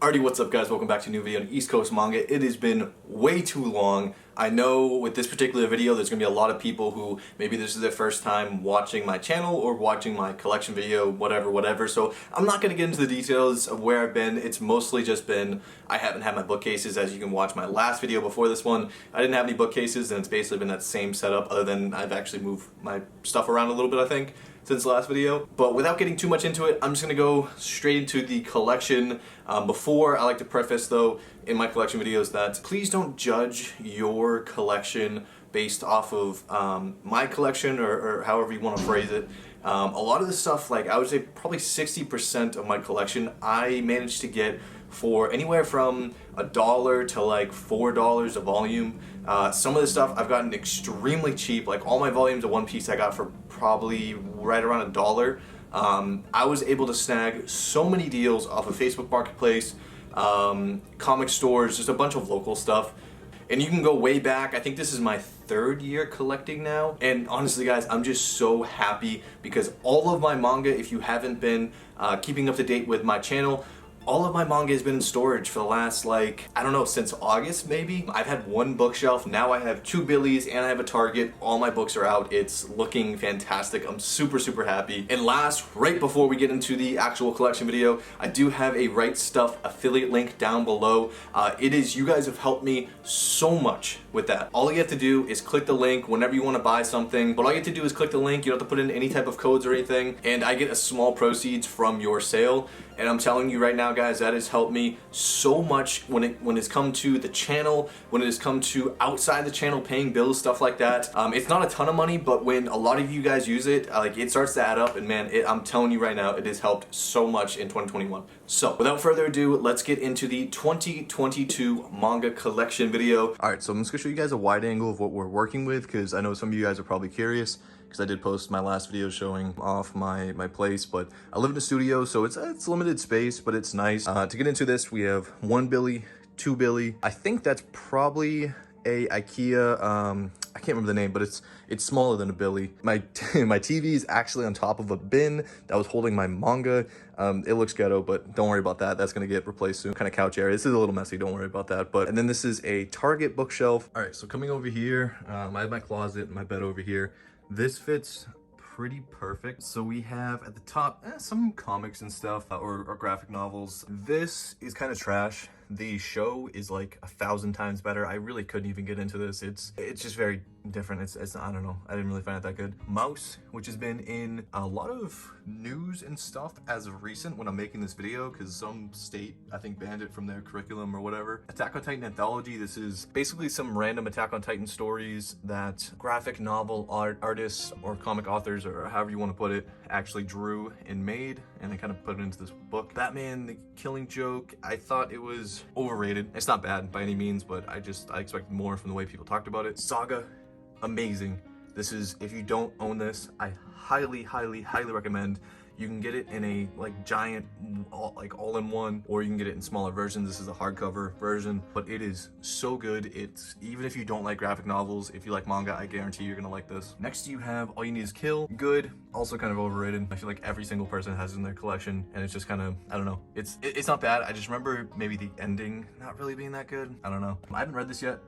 Alrighty, what's up guys? Welcome back to a new video on East Coast Manga. It has been way too long. I know with this particular video there's going to be a lot of people who maybe this is their first time watching my channel or watching my collection video, whatever. So I'm not going to get into the details of where I've been. It's mostly just been, I haven't had my bookcases. As you can watch my last video before this one, I didn't have any bookcases, and it's basically been that same setup, other than I've actually moved my stuff around a little bit, I think, since the last video. But without getting too much into it, I'm just gonna go straight into the collection. Before, I like to preface though in my collection videos that please don't judge your collection based off of my collection or however you want to phrase it. A lot of the stuff, like I would say probably 60% of my collection I managed to get for anywhere from $1 to like $4 a volume. Some of the stuff I've gotten extremely cheap. Like all my volumes of One Piece I got for probably right around $1. I was able to snag so many deals off of Facebook Marketplace, comic stores, just a bunch of local stuff. And you can go way back. I think this is my third year collecting now. And honestly guys, I'm just so happy because all of my manga, if you haven't been keeping up to date with my channel, all of my manga has been in storage for the last, like, I don't know, since August maybe. I've had one bookshelf, now I have 2 Billies, and I have a Target. All my books are out. It's looking fantastic. I'm super happy. And last, right before we get into the actual collection video, I do have a Right Stuff affiliate link down below. You guys have helped me so much with that. All you have to do is click the link whenever you want to buy something, but all you have to do is click the link. You don't have to put in any type of codes or anything, and I get a small proceeds from your sale. And I'm telling you right now guys, that has helped me so much when it's come to the channel, when it has come to outside the channel paying bills, stuff like that. It's not a ton of money, but when a lot of you guys use it, like it starts to add up, and man, I'm telling you right now, it has helped so much in 2021. So without further ado, let's get into the 2022 manga collection video. Alright, so I'm just gonna show you guys a wide angle of what we're working with, because I know some of you guys are probably curious, because I did post my last video showing off my place, but I live in a studio, so it's limited space, but it's nice. To get into this, we have 1 Billy, 2 Billy. I think that's probably a IKEA, I can't remember the name, but it's smaller than a Billy. My TV is actually on top of a bin that was holding my manga. It looks ghetto, but don't worry about that. That's gonna get replaced soon. Kind of couch area. This is a little messy, don't worry about that. And then this is a Target bookshelf. All right, so coming over here, I have my closet, my bed over here. This fits pretty perfect. So we have at the top some comics and stuff, or graphic novels. This is kind of trash. The show is like 1,000 times better. I really couldn't even get into this. It's just very different. It's I don't know. I didn't really find it that good. Mouse, which has been in a lot of news and stuff as of recent when I'm making this video, because some state, I think, banned it from their curriculum or whatever. Attack on Titan anthology. This is basically some random Attack on Titan stories that graphic novel artists or comic authors, or however you want to put it, actually drew and made, and they kind of put it into this book. Batman the Killing Joke, I thought it was overrated. It's not bad by any means, but I expected more from the way people talked about it. Saga, amazing. This is, if you don't own this, I highly recommend. You can get it in a like giant, all-in-one, or you can get it in smaller versions. This is a hardcover version, but it is so good. It's, even if you don't like graphic novels, if you like manga, I guarantee you're gonna like this. Next you have All You Need Is Kill. Good, also kind of overrated. I feel like every single person has it in their collection, and it's just kind of, I don't know. It's not bad. I just remember maybe the ending not really being that good. I don't know. I haven't read this yet.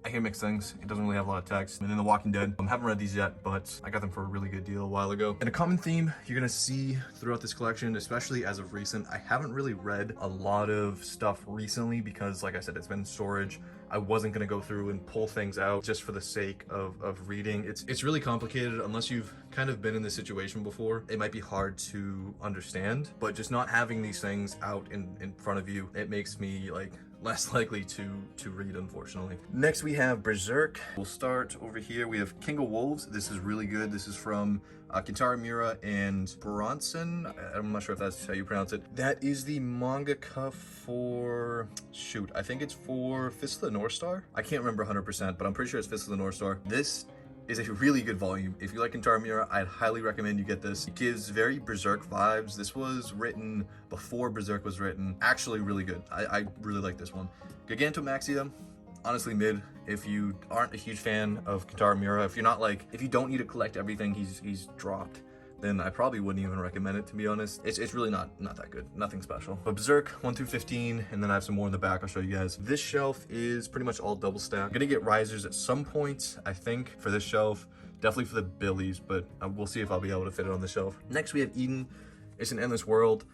I hear mixed things. It doesn't really have a lot of text. And then The Walking Dead. I haven't read these yet, but I got them for a really good deal a while ago. And a common theme you're gonna see throughout this collection, especially as of recent, I haven't really read a lot of stuff recently because, like I said, it's been in storage. I wasn't gonna go through and pull things out just for the sake of reading. It's really complicated unless you've kind of been in this situation before. It might be hard to understand, but just not having these things out in front of you, it makes me like less likely to read, unfortunately. Next we have Berserk. We'll start over here. We have King of Wolves. This is really good. This is from Kentaro Miura and Bronson. I'm not sure if that's how you pronounce it. That is the mangaka for, shoot, I think it's for Fist of the North Star. I can't remember 100%, but I'm pretty sure it's Fist of the North Star. This is a really good volume. If you like Kentaro Miura, I'd highly recommend you get this. It gives very Berserk vibes. This was written before Berserk was written. Actually really good. I really like this one. Gigantomaxia, honestly mid. If you aren't a huge fan of Kentaro Miura, if you don't need to collect everything he's dropped, then I probably wouldn't even recommend it, to be honest. It's really not that good, nothing special. But Berserk 1 through 15, and then I have some more in the back I'll show you guys. This shelf is pretty much all double stack. I'm gonna get risers at some point, I think, for this shelf. Definitely for the Billies, but we'll see if I'll be able to fit it on the shelf. Next we have Eden. It's an endless world.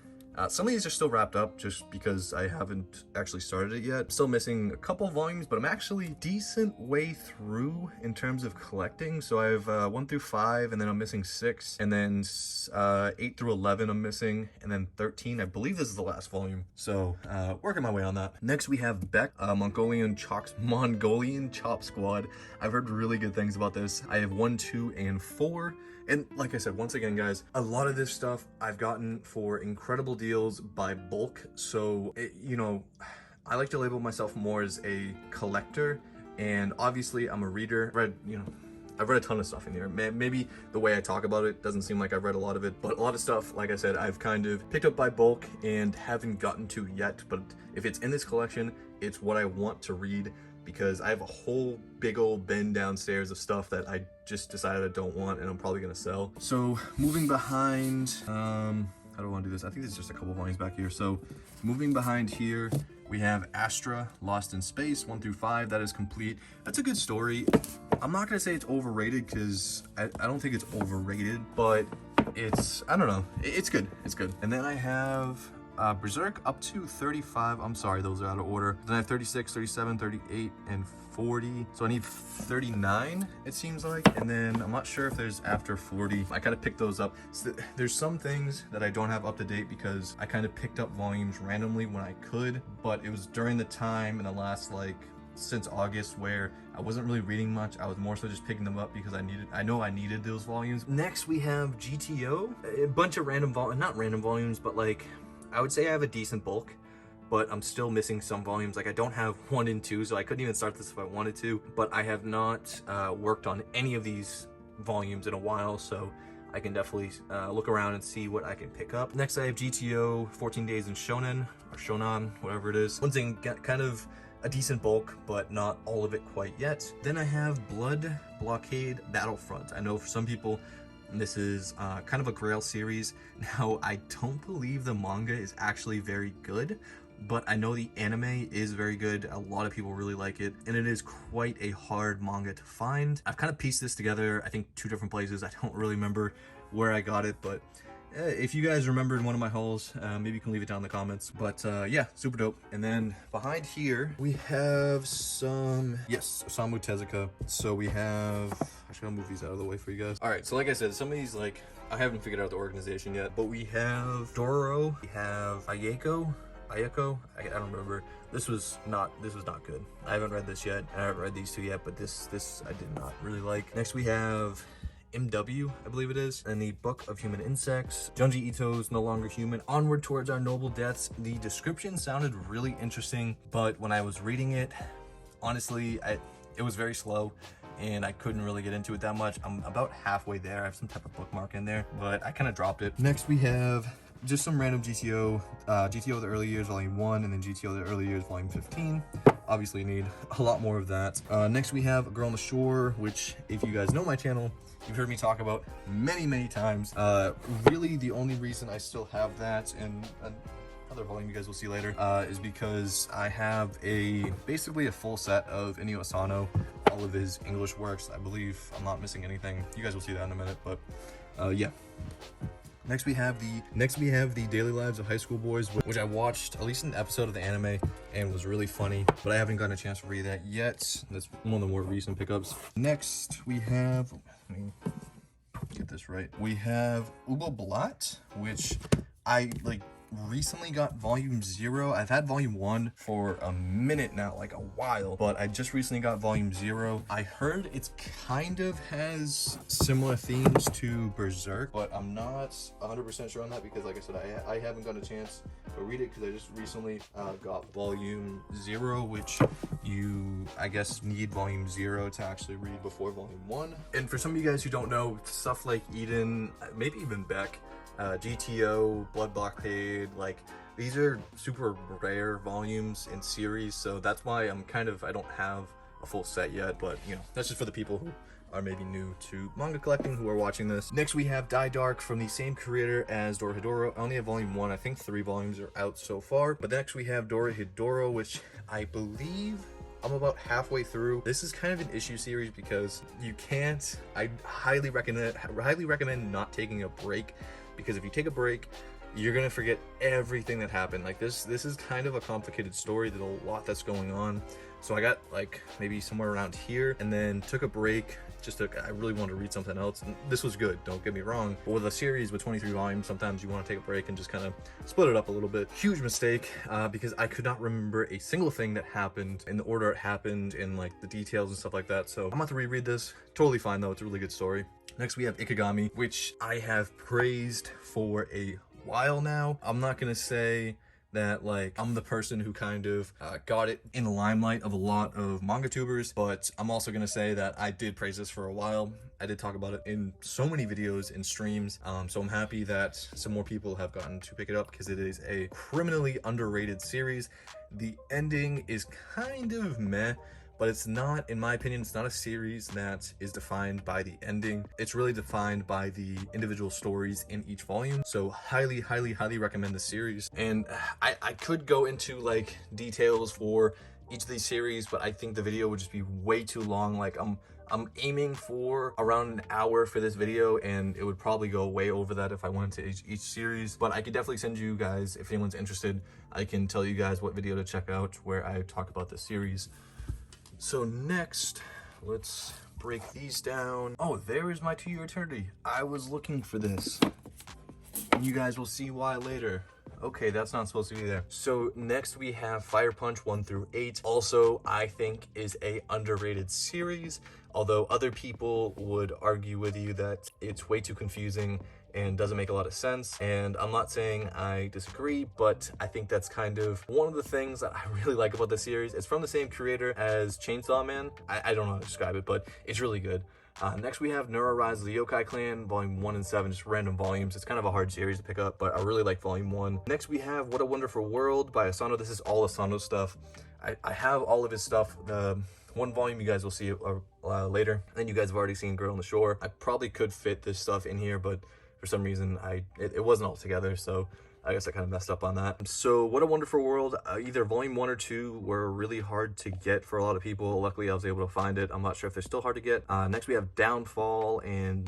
Some of these are still wrapped up just because I haven't actually started it yet. Still missing a couple volumes, but I'm actually decent way through in terms of collecting. So I have 1 through 5, and then I'm missing 6, and then 8 through 11 I'm missing, and then 13. I believe this is the last volume. So working my way on that. Next we have Beck, Mongolian Chop Squad. I've heard really good things about this. I have 1, 2, and 4. And like I said, once again, guys, a lot of this stuff I've gotten for incredible deals by bulk. So, you know, I like to label myself more as a collector. And obviously, I'm a reader. I've read a ton of stuff in here. Maybe the way I talk about it doesn't seem like I've read a lot of it, but a lot of stuff, like I said, I've kind of picked up by bulk and haven't gotten to yet. But if it's in this collection, it's what I want to read, because I have a whole big old bin downstairs of stuff that I just decided I don't want, and I'm probably gonna sell. So moving behind, how do I want to do this? I think there's just a couple volumes back here. So moving behind here, we have Astra, Lost in Space, 1 through 5. That is complete. That's a good story. I'm not gonna say it's overrated, because I don't think it's overrated, but I don't know. It's good. It's good. And then I have Berserk up to 35. I'm sorry, those are out of order. Then I have 36, 37, 38, and 40. So I need 39, it seems like. And then I'm not sure if there's after 40. I kind of picked those up. So there's some things that I don't have up to date because I kind of picked up volumes randomly when I could, but it was during the time in the last, like, since August where I wasn't really reading much. I was more so just picking them up because I know I needed those volumes. Next we have GTO, a bunch of not random volumes, but like, I would say I have a decent bulk, but I'm still missing some volumes. Like, I don't have 1 and 2, so I couldn't even start this if I wanted to, but I have not worked on any of these volumes in a while, so I can definitely look around and see what I can pick up. Next I have GTO 14 Days in Shonen, or Shonan, whatever it is. Once again, kind of a decent bulk, but not all of it quite yet. Then I have Blood Blockade Battlefront. I know for some people, this is kind of a Grail series. Now, I don't believe the manga is actually very good, but I know the anime is very good. A lot of people really like it, and it is quite a hard manga to find. I've kind of pieced this together, I think 2 different places. I don't really remember where I got it, but if you guys remember in one of my hauls, maybe you can leave it down in the comments. But yeah, super dope. And then behind here, we have some, yes, Osamu Tezuka. So we have, actually I'll move these out of the way for you guys. All right, so like I said, some of these, like, I haven't figured out the organization yet, but we have Dororo, we have Ayako, I don't remember. This was not good. I haven't read this yet. I haven't read these 2 yet, but this I did not really like. Next we have MW, I believe it is, and the Book of Human Insects. Junji Ito's No Longer Human, Onward Towards Our Noble Deaths. The description sounded really interesting, but when I was reading it, honestly, it was very slow, and I couldn't really get into it that much. I'm about halfway there. I have some type of bookmark in there, but I kind of dropped it. Next we have just some random GTO, GTO The Early Years Volume 1, and then GTO The Early Years Volume 15. Obviously you need a lot more of that. Next we have A Girl on the Shore, which, if you guys know my channel, you've heard me talk about many times. Really the only reason I still have that, and another volume you guys will see later, is because I have basically a full set of Inio Asano, all of his English works. I believe I'm not missing anything. You guys will see that in a minute, but yeah. Next we have the Daily Lives of High School Boys, which I watched at least an episode of the anime and was really funny, but I haven't gotten a chance to read that yet. That's one of the more recent pickups. Next we have, let me get this right. We have Ubo Blatt, which I recently got volume 0. I've had volume 1 for a minute now, like a while, but I just recently got volume 0. I heard it's kind of has similar themes to Berserk, but I'm not 100% sure on that because, like I said, I haven't gotten a chance to read it because I just recently got volume 0, which you, I guess, need volume 0 to actually read before volume 1. And for some of you guys who don't know, stuff like Eden, maybe even Beck, GTO, Blood Blockade, like, these are super rare volumes in series, so that's why I don't have a full set yet, but, you know, that's just for the people who are maybe new to manga collecting who are watching this. Next we have Die Dark from the same creator as Dorohedoro. I only have volume 1. I think 3 volumes are out so far. But next we have Dorohedoro, which I believe I'm about halfway through. This is kind of an issue series because I highly recommend not taking a break, because if you take a break, you're gonna forget everything that happened. Like this is kind of a complicated story. There's a lot that's going on. So I got like maybe somewhere around here and then took a break. I really wanted to read something else, and this was good, don't get me wrong. But with a series with 23 volumes, sometimes you want to take a break and just kind of split it up a little bit. Huge mistake, because I could not remember a single thing that happened in the order it happened and like the details and stuff like that. So I'm about to reread this. Totally fine though, it's a really good story. Next we have Ikigami, which I have praised for a while now. I'm not gonna say that like I'm the person who kind of got it in the limelight of a lot of manga tubers, but I'm also gonna say that I did praise this for a while. I did talk about it in so many videos and streams, so I'm happy that some more people have gotten to pick it up, because it is a criminally underrated series. The ending is kind of meh, but it's not, in my opinion, it's not a series that is defined by the ending. It's really defined by the individual stories in each volume. So highly recommend the series. And I could go into like details for each of these series, but I think the video would just be way too long. Like I'm aiming for around an hour for this video, and it would probably go way over that if I went into each series. But I could definitely send you guys, if anyone's interested, I can tell you guys what video to check out where I talk about the series. So next, let's break these down. Oh, there is my 2-year eternity. I was looking for this. And you guys will see why later. Okay, that's not supposed to be there. So next we have Fire Punch 1 through 8. Also, I think is a underrated series, although other people would argue with you that it's way too confusing and doesn't make a lot of sense. And I'm not saying I disagree, but I think that's kind of one of the things that I really like about the series. It's from the same creator as Chainsaw Man. I don't know how to describe it, but it's really good. Next we have Neuro Rise of the Yokai Clan, volume 1 and 7, just random volumes. It's kind of a hard series to pick up, but I really like volume 1. Next we have What a Wonderful World by Asano. This is all Asano stuff. I have all of his stuff. The one volume you guys will see later. Then you guys have already seen Girl on the Shore. I probably could fit this stuff in here, but for some reason it wasn't all together, so I guess I kind of messed up on that. So What a Wonderful World, either volume 1 or 2 were really hard to get for a lot of people. Luckily I was able to find it. I'm not sure if they're still hard to get. Next we have Downfall,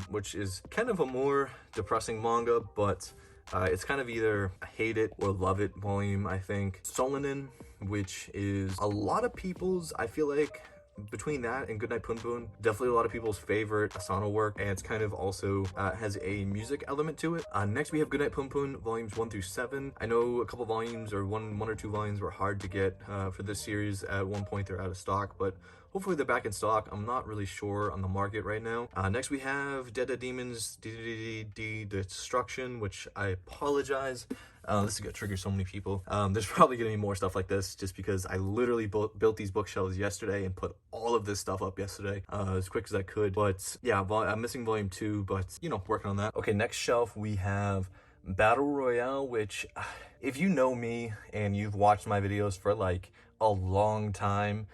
which is kind of a more depressing manga, but it's kind of either a hate it or love it volume, I think. Shonen, which is a lot of people's, I feel like, between that and Goodnight Punpun, definitely a lot of people's favorite Asano work, and it's kind of also has a music element to it. Next we have Goodnight Punpun volumes 1 through 7. I know a couple volumes or one or two volumes were hard to get for this series. At one point they're out of stock, but hopefully they're back in stock. I'm not really sure on the market right now. Next we have Dead Demons Destruction, which I apologize. This is gonna trigger so many people. There's probably gonna be more stuff like this, just because I literally built these bookshelves yesterday and put all of this stuff up yesterday as quick as I could. But yeah, I'm missing volume 2, but you know, working on that. Okay, next shelf we have Battle Royale, which if you know me and you've watched my videos for like a long time,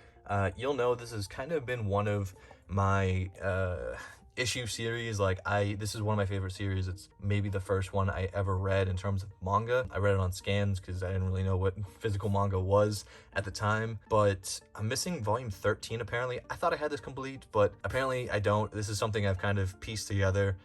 you'll know this has kind of been one of my issue series. Like this is one of my favorite series. It's maybe the first one I ever read in terms of manga. I read it on scans because I didn't really know what physical manga was at the time, but I'm missing volume 13 apparently. I thought I had this complete, but apparently I don't. This is something I've kind of pieced together.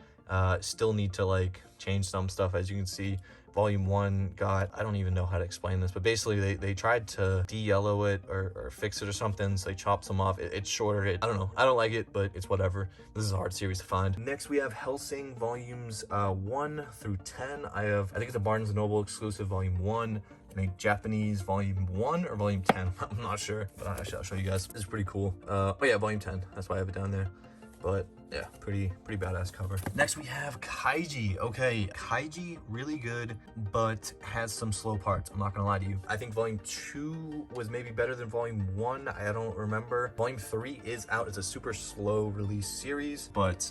Still need to like change some stuff. As you can see, volume 1 got, I don't even know how to explain this, but basically they tried to de-yellow it or fix it or something, so they chopped some off. It's shorter. I don't know. I don't like it, but it's whatever. This is a hard series to find. Next we have Hellsing volumes 1 through 10. I think it's a Barnes & Noble exclusive, volume 1. And a Japanese volume 1 or volume 10. I'm not sure, but I'll show you guys. This is pretty cool. Oh yeah, volume 10. That's why I have it down there. But yeah, pretty badass cover. Next we have Kaiji. Okay, Kaiji, really good, but has some slow parts. I'm not gonna lie to you. I think volume 2 was maybe better than volume 1. I don't remember. Volume 3 is out. It's a super slow release series, but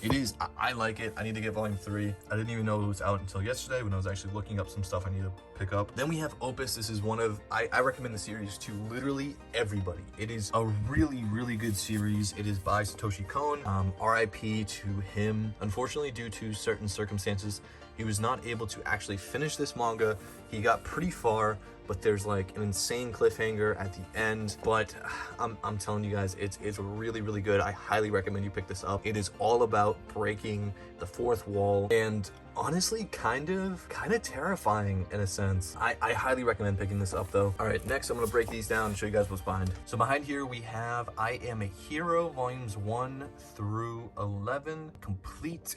it is, I like it. I need to get volume 3. I didn't even know it was out until yesterday when I was actually looking up some stuff I need to pick up. Then we have Opus. This is one of, I recommend the series to literally everybody. It is a really, really good series. It is by Satoshi Kon. RIP to him. Unfortunately, due to certain circumstances, he was not able to actually finish this manga. He got pretty far, but there's like an insane cliffhanger at the end. But I'm telling you guys, it's really, really good. I highly recommend you pick this up. It is all about breaking the fourth wall, and honestly, kind of terrifying in a sense. I highly recommend picking this up though. All right, next I'm gonna break these down and show you guys what's behind. So behind here we have I Am a Hero, volumes 1 through 11, complete.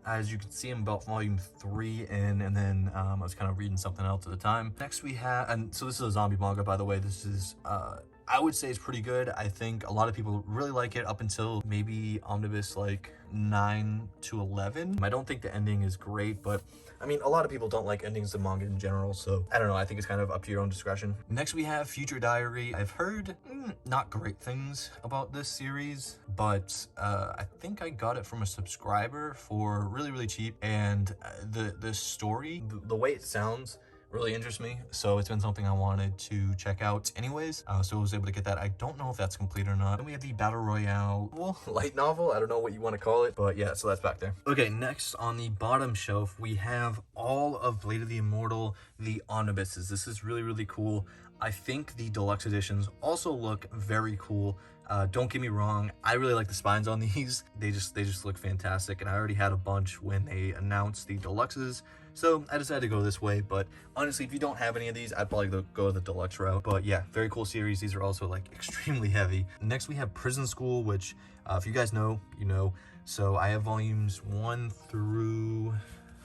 As you can see, I'm about volume 3 in, and then I was kind of reading something else at the time. Next we have, and so this is a zombie manga, by the way. This is, I would say it's pretty good. I think a lot of people really like it up until maybe omnibus like 9 to 11. I don't think the ending is great, but I mean, a lot of people don't like endings of manga in general, so I don't know. I think it's kind of up to your own discretion. Next we have Future Diary. I've heard not great things about this series, but I think I got it from a subscriber for really, really cheap, and the story, the way it sounds, really interests me, so it's been something I wanted to check out anyways, so I was able to get that. I don't know if that's complete or not. Then we have the Battle Royale, well, light novel, I don't know what you want to call it, but yeah, so that's back there. Okay, next on the bottom shelf, we have all of Blade of the Immortal, the omnibuses. This is really, really cool. I think the deluxe editions also look very cool. Don't get me wrong, I really like the spines on these. They just look fantastic, and I already had a bunch when they announced the deluxes, so I decided to go this way. But honestly, if you don't have any of these, I'd probably go the deluxe route. But yeah, very cool series. These are also like extremely heavy. Next we have Prison School, which if you guys know, you know. So I have volumes 1 through,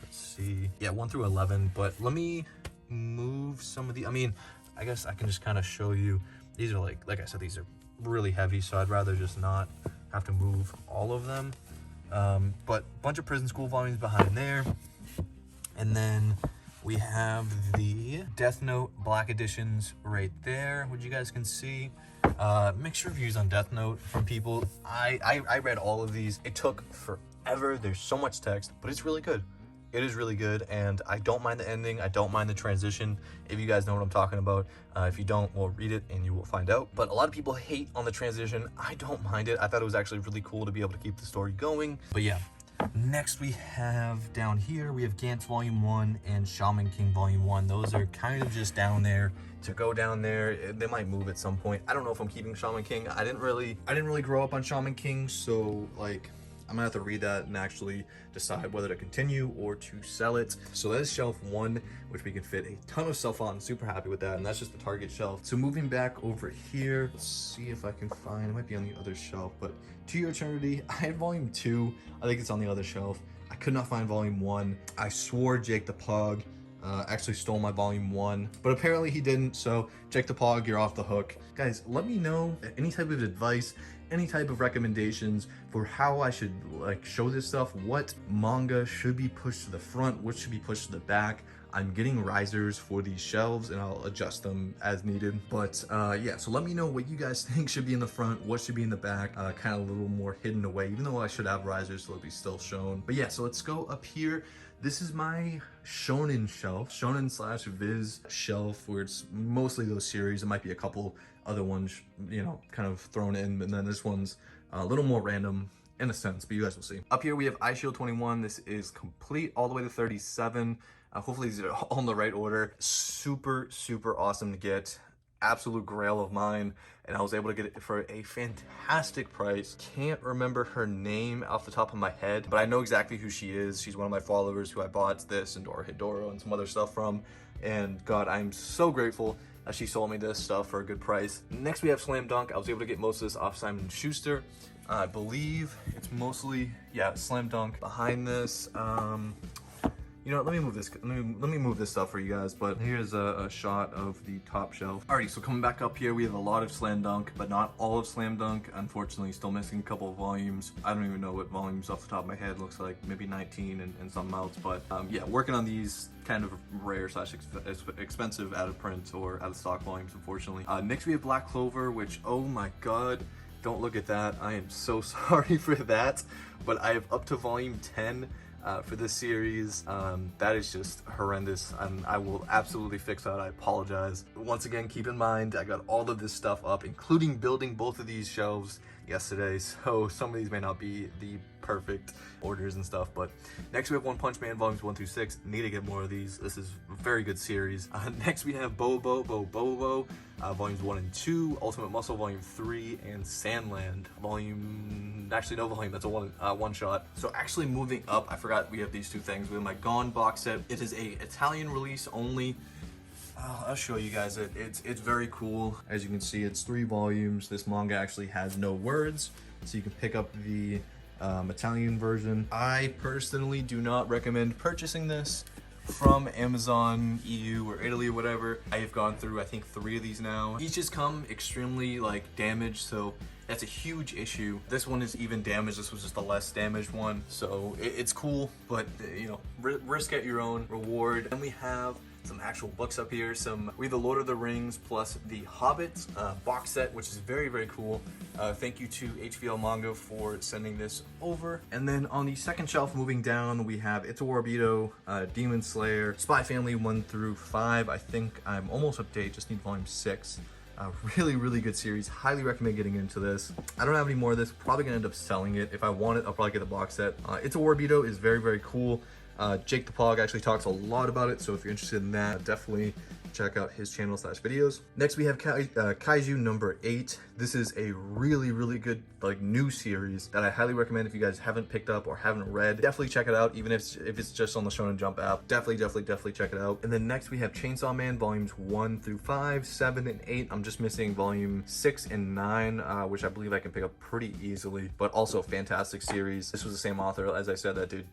let's see, yeah, 1 through 11. But let me move some of the, I mean, I guess I can just kind of show you. These are like I said, these are really heavy, so I'd rather just not have to move all of them. But bunch of Prison School volumes behind there. And then we have the Death Note Black Editions right there, which you guys can see. Mixed reviews on Death Note from people. I read all of these. It took forever. There's so much text, but it's really good. It is really good, and I don't mind the ending. I don't mind the transition, if you guys know what I'm talking about. If you don't, well, read it and you will find out. But a lot of people hate on the transition. I don't mind it. I thought it was actually really cool to be able to keep the story going. But yeah. Next we have down here, we have Gantz Volume 1 and Shaman King Volume 1. Those are kind of just down there to go down there. They might move at some point. I don't know if I'm keeping Shaman King. I didn't really grow up on Shaman King, so like I'm gonna have to read that and actually decide whether to continue or to sell it. So that is shelf 1, which we can fit a ton of stuff on. Super happy with that, and that's just the Target shelf. So moving back over here, let's see if I can find, it might be on the other shelf, but To Your Eternity, I had volume 2. I think it's on the other shelf. I could not find volume 1. I swore Jake the Pug actually stole my volume 1, but apparently he didn't, so Jake the Pog, you're off the hook. Guys, let me know any type of advice, any type of recommendations for how I should like show this stuff, what manga should be pushed to the front, what should be pushed to the back. I'm getting risers for these shelves and I'll adjust them as needed. But yeah, so let me know what you guys think should be in the front, what should be in the back, kind of a little more hidden away, even though I should have risers so it'll be still shown. But yeah, so let's go up here. This is my Shonen shelf, Shonen / Viz shelf, where it's mostly those series. It might be a couple other ones, you know, kind of thrown in, and then this one's a little more random in a sense, but you guys will see. Up here we have iShield 21. This is complete all the way to 37. Hopefully these are all in the right order. Super, super awesome to get. Absolute grail of mine, and I was able to get it for a fantastic price. Can't remember her name off the top of my head, but I know exactly who she is. She's one of my followers who I bought this and Dora Hidoro and some other stuff from, and God, I'm so grateful that she sold me this stuff for a good price. Next we have Slam Dunk. I was able to get most of this off Simon & Schuster. I believe it's mostly, yeah, Slam Dunk. Behind this, you know, let me move this. Let me move this stuff for you guys. But here's a shot of the top shelf. Alrighty, so coming back up here, we have a lot of Slam Dunk, but not all of Slam Dunk. Unfortunately, still missing a couple of volumes. I don't even know what volumes off the top of my head looks like. Maybe 19 and something else. But yeah, working on these kind of rare / expensive out of print or out of stock volumes, unfortunately. Next we have Black Clover, which, oh my God. Don't look at that. I am so sorry for that. But I have up to volume 10. for this series. That is just horrendous. I will absolutely fix that. I apologize. Once again, keep in mind, I got all of this stuff up, including building both of these shelves yesterday, so some of these may not be the perfect orders and stuff. But next we have One Punch Man volumes 1 through 6. Need to get more of these. This is a very good series. Next we have Bobo volumes 1 and 2, Ultimate Muscle volume 3, and Sandland volume, actually no volume, that's a one shot. So actually moving up, I forgot we have these two things. We have my Gone box set. It is a Italian release only. I'll show you guys it. It's very cool. As you can see, it's 3 volumes. This manga actually has no words, so you can pick up the Italian version. I personally do not recommend purchasing this from Amazon, EU, or Italy, or whatever. I have gone through, I think, 3 of these now. Each has come extremely like damaged, so that's a huge issue. This one is even damaged. This was just a less damaged one, so it's cool, but you know, risk at your own reward. Then we have some actual books up here. We have the Lord of the Rings plus the Hobbit box set, which is very, very cool. Thank you to HVL Manga for sending this over. And then on the second shelf, moving down, we have It's a Warbido, Demon Slayer, Spy Family 1 through 5. I think I'm almost up to date, just need volume 6. Really, really good series. Highly recommend getting into this. I don't have any more of this. Probably gonna end up selling it. If I want it, I'll probably get the box set. It's a Warbido is very, very cool. Jake the Pog actually talks a lot about it, so if you're interested in that, definitely check out his channel / videos. Next we have Kaiju number 8. This is a really, really good like new series that I highly recommend. If you guys haven't picked up or haven't read, definitely check it out. Even if it's just on the Shonen Jump app, definitely check it out. And then next we have Chainsaw Man volumes 1 through 5, 7, and 8. I'm just missing volume 6 and 9, which I believe I can pick up pretty easily, but also a fantastic series. This was the same author, as I said, that did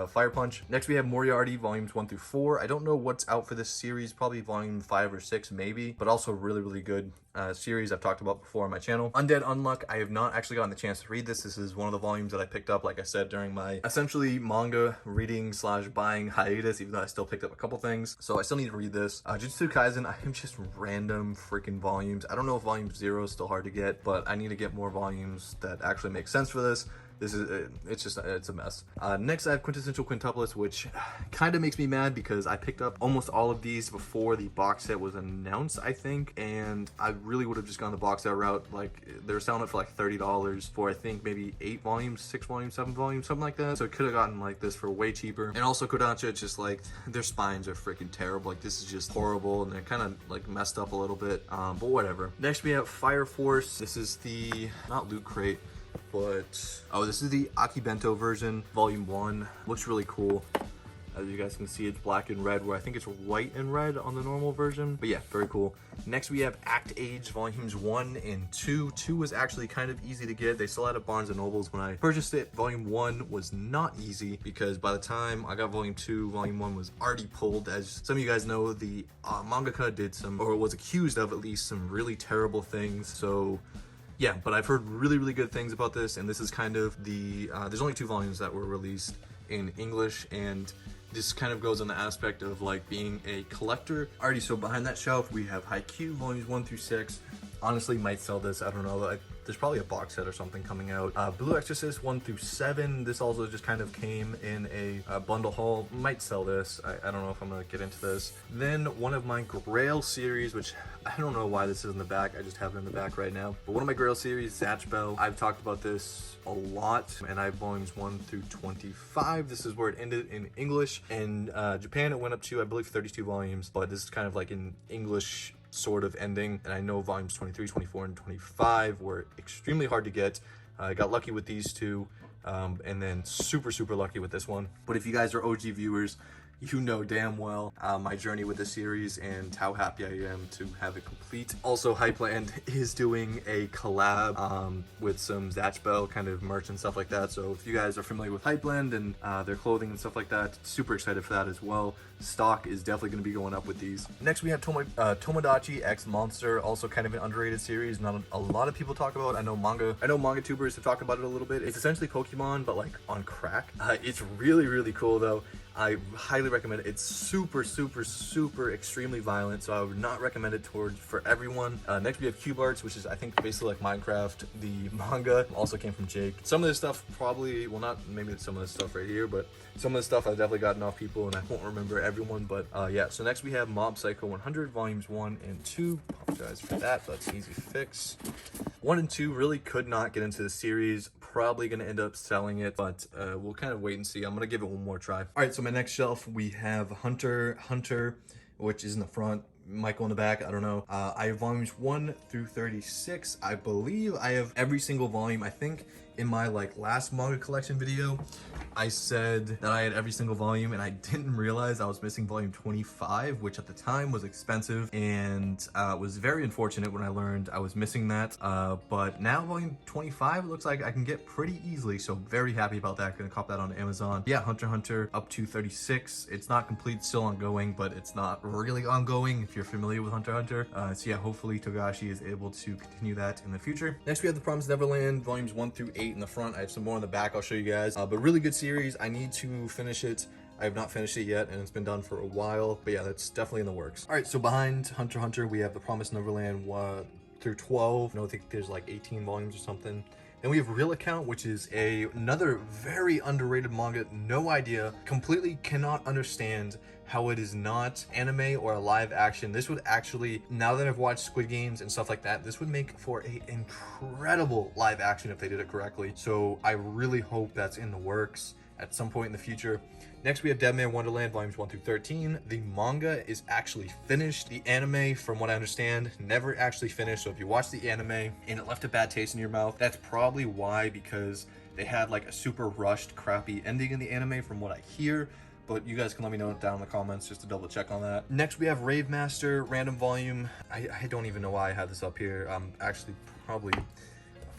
Fire Punch. Next we have Moriarty volumes 1 through 4. I don't know what's out for this series, probably volume 5 or 6 maybe, but also really, really good series I've talked about before on my channel. Undead Unluck, I have not actually gotten the chance to read this. This is one of the volumes that I picked up, like I said, during my essentially manga reading / buying hiatus, even though I still picked up a couple things. So I still need to read this. Jujutsu Kaisen, I am just random freaking volumes. I don't know if volume 0 is still hard to get, but I need to get more volumes that actually make sense for this. This is, it's a mess. Next I have Quintessential Quintuplets, which kind of makes me mad because I picked up almost all of these before the box set was announced, I think, and I really would have just gone the box set route. Like, they're selling it for like $30 for I think maybe 8 volumes, 6 volumes, 7 volumes, something like that. So I could have gotten like this for way cheaper. And also Kodansha, just like their spines are freaking terrible. Like, this is just horrible, and they're kind of like messed up a little bit, but whatever. Next we have Fire Force. This is the, not Loot Crate, but this is the Akibento version, volume 1. Looks really cool. As you guys can see, it's black and red, where I think it's white and red on the normal version. But yeah, very cool. Next we have Act Age volumes 1 and 2. 2 was actually kind of easy to get. They still had at Barnes & Nobles when I purchased it. Volume 1 was not easy because by the time I got volume 2, volume 1 was already pulled. As some of you guys know, the mangaka did some, or was accused of at least, some really terrible things. So yeah, but I've heard really, really good things about this, and this is kind of the, there's only 2 volumes that were released in English, and this kind of goes on the aspect of like being a collector. Alrighty, so behind that shelf we have Haikyuu volumes 1 through 6. Honestly, might sell this, I don't know. There's probably a box set or something coming out. Blue Exorcist 1 through 7. This also just kind of came in a bundle haul. Might sell this. I don't know if I'm gonna get into this. Then one of my Grail series, which I don't know why this is in the back. I just have it in the back right now. But one of my Grail series, Zatch Bell. I've talked about this a lot, and I have volumes 1 through 25. This is where it ended in English. In Japan, it went up to, I believe, 32 volumes, but this is kind of like an English sort of ending, and I know volumes 23, 24, and 25 were extremely hard to get. I got lucky with these 2, and then super lucky with this one. But if you guys are OG viewers, you know damn well my journey with this series and how happy I am to have it complete. Also, Hypeland is doing a collab with some Zatch Bell kind of merch and stuff like that. So if you guys are familiar with Hypeland and their clothing and stuff like that, super excited for that as well. Stock is definitely going to be going up with these. Next we have Tomodachi X Monster, also kind of an underrated series. Not a lot of people talk about. I know manga tubers have talked about it a little bit. It's essentially Pokemon, but like on crack. It's really, really cool though. I highly recommend it. It's super, super, super extremely violent, so I would not recommend it for everyone. Next we have Cube Arts, which is I think basically like Minecraft. The manga also came from Jake. Some of this stuff probably, well, not maybe some of this stuff right here, but some of the stuff I've definitely gotten off people and I won't remember everyone, but yeah. So next we have Mob Psycho 100 volumes 1 and 2. Apologize for that, but that's an easy fix. 1 and 2 really could not get into the series. Probably gonna end up selling it, but we'll kind of wait and see. I'm gonna give it one more try. All right, so my next shelf we have Hunter, which is in the front, Michael in the back, I don't know. I have volumes 1 through 36. I believe I have every single volume. I think in my like last manga collection video, I said that I had every single volume and I didn't realize I was missing volume 25, which at the time was expensive and was very unfortunate when I learned I was missing that. But now volume 25 looks like I can get pretty easily, so very happy about that. Gonna cop that on Amazon. Yeah, Hunter x Hunter up to 36. It's not complete, still ongoing, but it's not really ongoing if you're familiar with Hunter x Hunter. So yeah, hopefully Togashi is able to continue that in the future. Next we have The Promised Neverland, volumes 1 through 8 in the front. I have some more in the back I'll show you guys, but really good series. I need to finish it. I have not finished it yet and it's been done for a while, but yeah, that's definitely in the works. All right, so behind Hunter x Hunter we have The Promised Neverland 1 through 12. I think there's like 18 volumes or something. Then we have Real Account, which is another very underrated manga. No idea, completely cannot understand how it is not anime or a live action. This would actually, now that I've watched Squid Games and stuff like that, this would make for an incredible live action if they did it correctly. So I really hope that's in the works at some point in the future. Next we have Dead Man Wonderland volumes 1 through 13. The manga is actually finished. The anime, from what I understand, never actually finished. So if you watch the anime and it left a bad taste in your mouth, that's probably why, because they had like a super rushed, crappy ending in the anime from what I hear. But you guys can let me know down in the comments just to double check on that. Next we have Rave Master random volume. I don't even know why I have this up here. I'm actually probably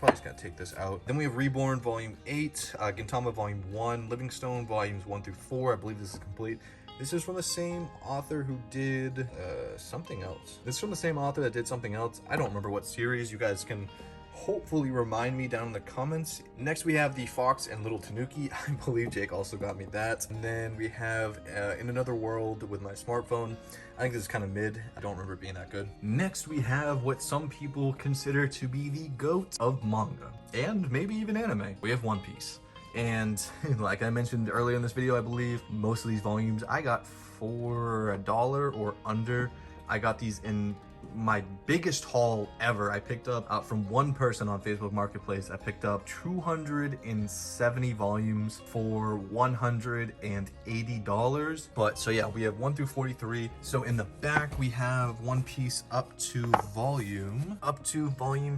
just gonna take this out. Then we have Reborn volume 8, Gintama volume 1, Livingstone volumes 1 through 4. I believe this is complete. This is from the same author who did something else. This is from the same author that did something else. I don't remember what series. You guys can hopefully remind me down in the comments. Next we have The Fox and Little Tanuki. I believe Jake also got me that. And then we have In Another World with My Smartphone. I think this is kind of mid. I don't remember it being that good. Next we have what some people consider to be the GOAT of manga and maybe even anime. We have One Piece. And like I mentioned earlier in this video, I believe most of these volumes I got for $1 or under. I got these in my biggest haul ever. I picked up from one person on Facebook Marketplace. I picked up 270 volumes for $180. But so yeah, we have 1 through 43. So in the back we have One Piece up to volume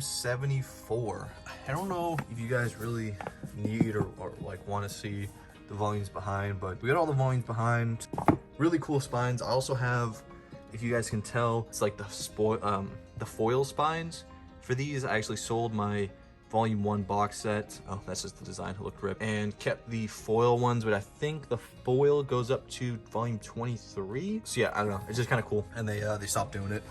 74. I don't know if you guys really need or like want to see the volumes behind, but we got all the volumes behind. Really cool spines. I also have, if you guys can tell, it's like the foil spines. For these, I actually sold my volume 1 box set. Oh, that's just the design, it looked ripped. And kept the foil ones, but I think the foil goes up to volume 23. So yeah, I don't know, it's just kind of cool. And they stopped doing it.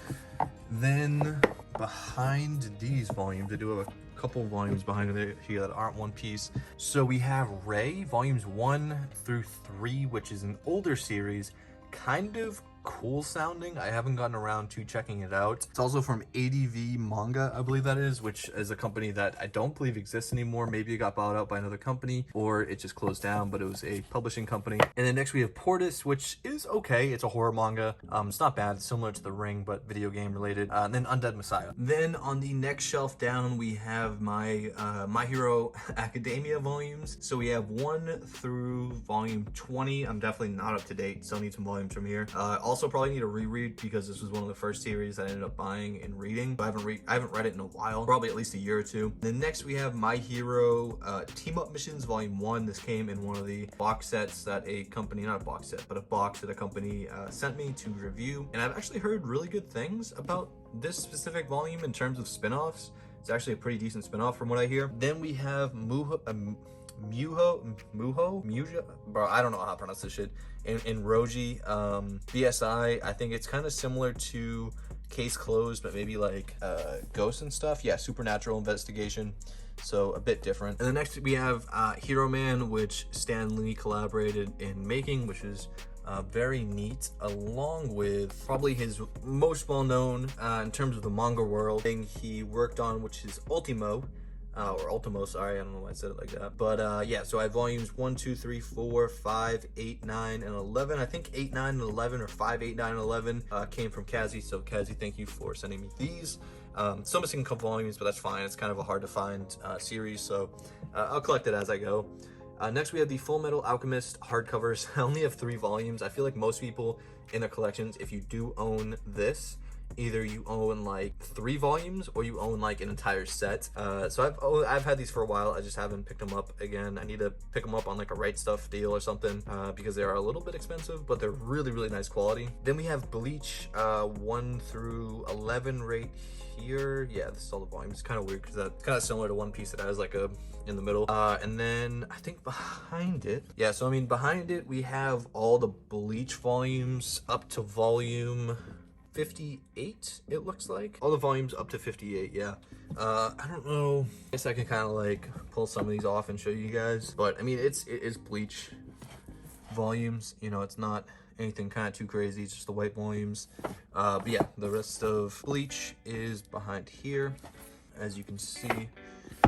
Then behind these volumes, I do have a couple volumes behind it here that aren't One Piece. So we have Ray, volumes 1 through 3, which is an older series, kind of cool sounding. I haven't gotten around to checking it out. It's also from ADV Manga, I believe that is, which is a company that I don't believe exists anymore. Maybe it got bought out by another company or it just closed down, but it was a publishing company. And then next we have Portis, which is okay. It's a horror manga. It's not bad. It's similar to The Ring, but video game related. And then Undead Messiah. Then on the next shelf down, we have my My Hero Academia volumes. So we have 1 through volume 20. I'm definitely not up to date. Still need some volumes from here. Also probably need a reread because this was one of the first series I ended up buying and reading. I haven't read it in a while, probably at least a year or two. Then next we have My Hero Team Up Missions Volume 1. This came in one of the box sets that a company, not a box set, but a box that a company sent me to review. And I've actually heard really good things about this specific volume in terms of spin-offs. It's actually a pretty decent spin-off from what I hear. Then we have Mujo, bro, I don't know how to pronounce this shit. In Roji, BSI, I think it's kind of similar to case closed, but maybe like ghosts and stuff. Yeah, supernatural investigation. So a bit different. And then next we have Hero Man, which Stan Lee collaborated in making, which is very neat, along with probably his most well-known in terms of the manga world thing he worked on, which is Ultimo. Or Ultimo, sorry, I don't know why I said it like that. But yeah, so I have volumes 1, 2, 3, 4, 5, 8, 9, and 11. I think 8, 9, and 11, or 5, 8, 9, and 11 came from Kazi. So Kazi, thank you for sending me these. Still missing a couple volumes, but that's fine. It's kind of a hard to find series, so I'll collect it as I go. Next, we have the Full Metal Alchemist hardcovers. I only have 3 volumes. I feel like most people in their collections, if you do own this, either you own like 3 volumes or you own like an entire set. So I've had these for a while. I just haven't picked them up again. I need to pick them up on like a Right Stuff deal or something because they are a little bit expensive, but they're really, really nice quality. Then we have Bleach 1 through 11 right here. Yeah, this is all the volumes. It's kind of weird because that's kind of similar to One Piece that has like a in the middle. And then I think behind it, yeah, so I mean behind it we have all the Bleach volumes up to volume 58, it looks like. All the volumes up to 58, yeah. I don't know. I guess I can kind of like pull some of these off and show you guys. But I mean, it is Bleach volumes. You know, it's not anything kind of too crazy. It's just the white volumes. But yeah, the rest of Bleach is behind here, as you can see.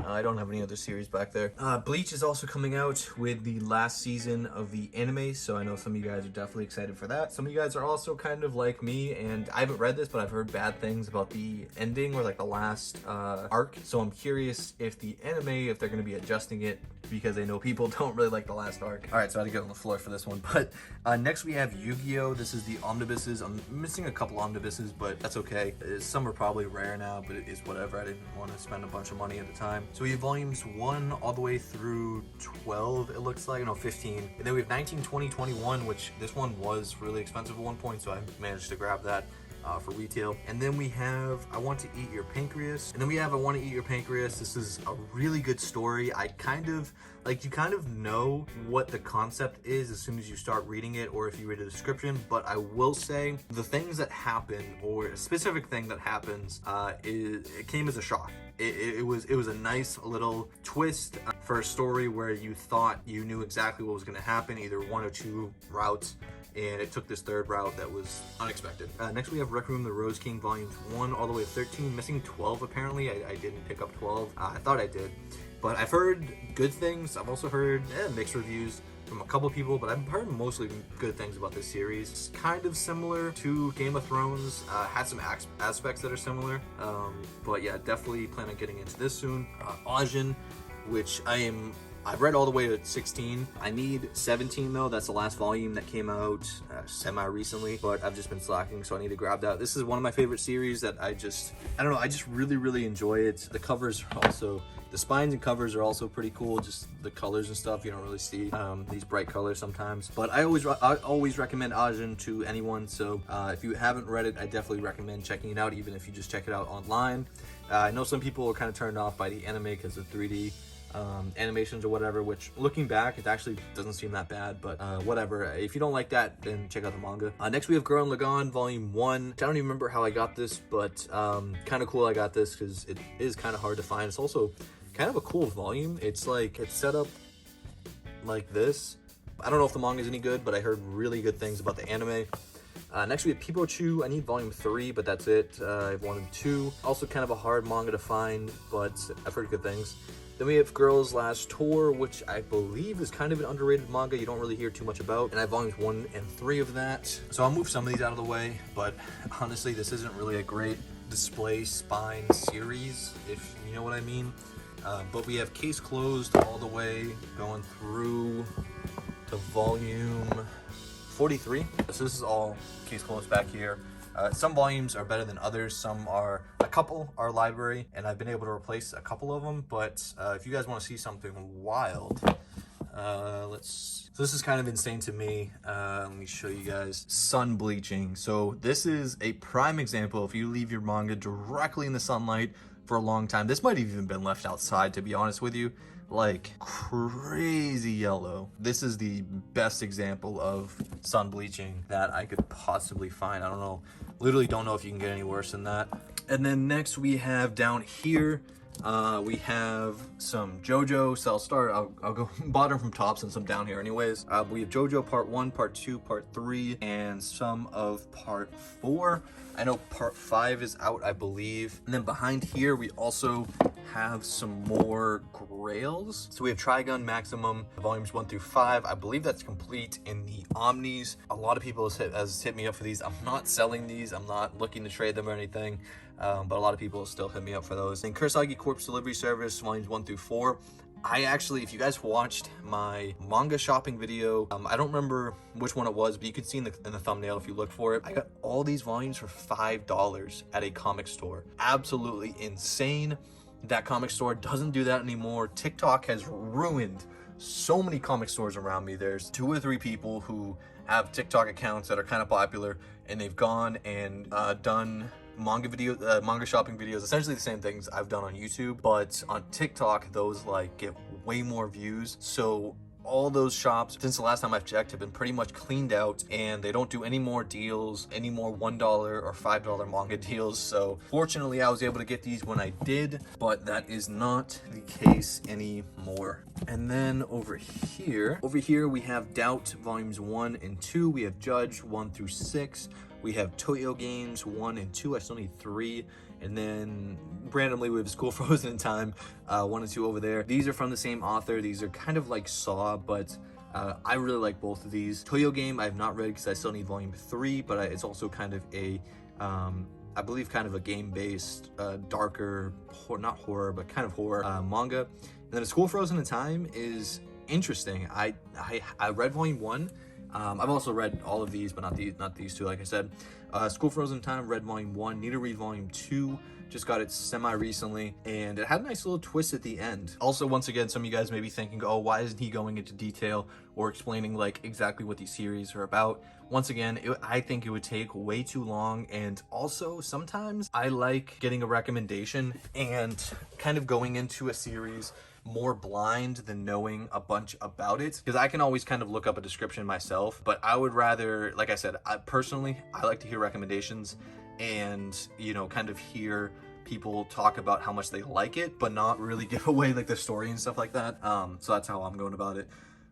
I don't have any other series back there. Bleach is also coming out with the last season of the anime, so I know some of you guys are definitely excited for that. Some of you guys are also kind of like me, and I haven't read this, but I've heard bad things about the ending or like the last arc. So I'm curious if the anime, if they're going to be adjusting it, because I know people don't really like the last arc. All right, so I had to get on the floor for this one. But next we have Yu-Gi-Oh! This is the omnibuses. I'm missing a couple omnibuses, but that's okay. Some are probably rare now, but it is whatever. I didn't want to spend a bunch of money at the time. So we have volumes 1 all the way through 12, it looks like. No, 15. And then we have 19, 20, 21, which this one was really expensive at one point, so I managed to grab that for retail. And then we have I Want to Eat Your Pancreas. And then we have I Want to Eat Your Pancreas. This is a really good story. I kind of, like, you kind of know what the concept is as soon as you start reading it or if you read the description, but I will say the things that happen, or a specific thing that happens, it came as a shock. It was a nice little twist for a story where you thought you knew exactly what was going to happen, either one or two routes, and it took this third route that was unexpected. Next we have Requiem of the Rose King volumes 1 all the way to 13, missing 12 apparently. I didn't pick up 12. I thought I did, but I've heard good things. I've also heard mixed reviews from a couple people, but I've heard mostly good things about this series. It's kind of similar to Game of Thrones, had some aspects that are similar, but yeah, definitely plan on getting into this soon. Ajin, which I've read all the way to 16. I need 17 though. That's the last volume that came out semi-recently, but I've just been slacking, so I need to grab that. This is one of my favorite series that I don't know, I just really, really enjoy it. The covers are also, the spines and covers are also pretty cool. Just the colors and stuff, you don't really see these bright colors sometimes. But I always recommend Ajin to anyone, so if you haven't read it, I definitely recommend checking it out, even if you just check it out online. I know some people are kind of turned off by the anime because of 3D animations or whatever, which looking back it actually doesn't seem that bad, but whatever. If you don't like that, then check out the manga. Next we have Girl in Lagann volume 1. I don't even remember how I got this, but kind of cool I got this because it is kind of hard to find. It's also kind of a cool volume. It's set up like this. I don't know if the manga is any good, but I heard really good things about the anime. Next we have Pipochu. I need volume 3, but that's it. I have 1 and 2. Also kind of a hard manga to find, but I've heard good things. Then we have Girls Last Tour, which I believe is kind of an underrated manga you don't really hear too much about. And I have volumes 1 and 3 of that. So I'll move some of these out of the way, but honestly, this isn't really a great display spine series, if you know what I mean. But we have Case Closed all the way going through to volume 43. So this is all Case Closed back here. Some volumes are better than others. A couple are library, and I've been able to replace a couple of them. But if you guys want to see something wild, so this is kind of insane to me. Let me show you guys. Sun bleaching. So this is a prime example. If you leave your manga directly in the sunlight for a long time, this might have even been left outside, to be honest with you. Like crazy yellow. This is the best example of sun bleaching that I could possibly find. I don't know Literally don't know if you can get any worse than that. And then next we have down here, we have some JoJo. So I'll start, I'll go bottom from top since I'm down here anyways. We have JoJo Part 1, Part 2, Part 3, and some of Part 4. I know Part 5 is out, I believe. And then behind here, we also have some more grails. So we have Trigun Maximum, volumes 1 through 5. I believe that's complete in the Omnis. A lot of people has hit me up for these. I'm not selling these. I'm not looking to trade them or anything. But a lot of people still hit me up for those. And Kurosagi Corpse Delivery Service, volumes 1 through 4. I actually, if you guys watched my manga shopping video, I don't remember which one it was, but you can see in the thumbnail if you look for it. I got all these volumes for $5 at a comic store. Absolutely insane. That comic store doesn't do that anymore. TikTok has ruined so many comic stores around me. There's 2 or 3 people who have TikTok accounts that are kind of popular, and they've gone and done manga shopping videos, essentially the same things I've done on YouTube, but on TikTok those like get way more views. So all those shops, since the last time I've checked, have been pretty much cleaned out, and they don't do any more deals, any more $1 or $5 manga deals. So fortunately I was able to get these when I did, but that is not the case anymore. And then over here we have Doubt volumes 1 and 2. We have Judge 1 through 6. We have Toyo Games 1 and 2. I still need 3. And then randomly we have School Frozen in Time 1 and 2 over there. These are from the same author. These are kind of like Saw, but I really like both of these. Toyo Game I have not read because I still need volume 3, but it's also kind of a I believe kind of a game-based darker, not horror, but kind of horror manga. And then School Frozen in Time is interesting. I read volume 1. I've also read all of these, but not these 2, like I said. School Frozen Time, read volume 1. Need to read volume 2. Just got it semi-recently, and it had a nice little twist at the end. Also, once again, some of you guys may be thinking, oh, why isn't he going into detail or explaining like exactly what these series are about? Once again, I think it would take way too long, and also sometimes I like getting a recommendation and kind of going into a series more blind than knowing a bunch about it, because I can always kind of look up a description myself, but I would rather, like I said, I like to hear recommendations and, you know, kind of hear people talk about how much they like it, but not really give away like the story and stuff like that. So that's how I'm going about it.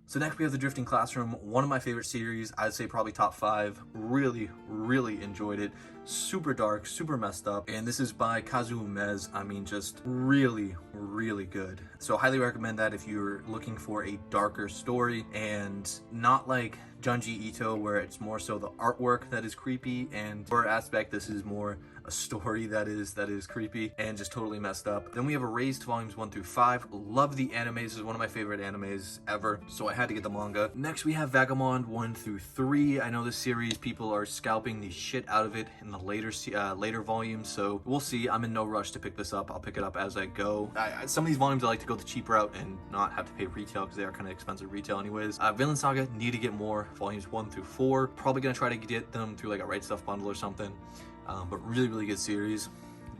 So next we have The Drifting Classroom, one of my favorite series. I'd say probably top 5. Really, really enjoyed it. Super dark, super messed up. And this is by Kazuo Mez. I mean, just really, really good. So highly recommend that if you're looking for a darker story, and not like Junji Ito where it's more so the artwork that is creepy, and for aspect this is more a story that is creepy and just totally messed up. Then we have Erased volumes 1 through 5. Love the animes. This is one of my favorite animes ever, so I had to get the manga. Next we have Vagabond 1 through 3. I know this series, people are scalping the shit out of it in the later volumes, so we'll see. I'm in no rush to pick this up. I'll pick it up as I go. Some of these volumes I like to go the cheap route and not have to pay retail because they are kind of expensive retail anyways. Vinland Saga, need to get more, volumes 1 through 4. Probably gonna try to get them through like a Right Stuff bundle or something. But really, really good series.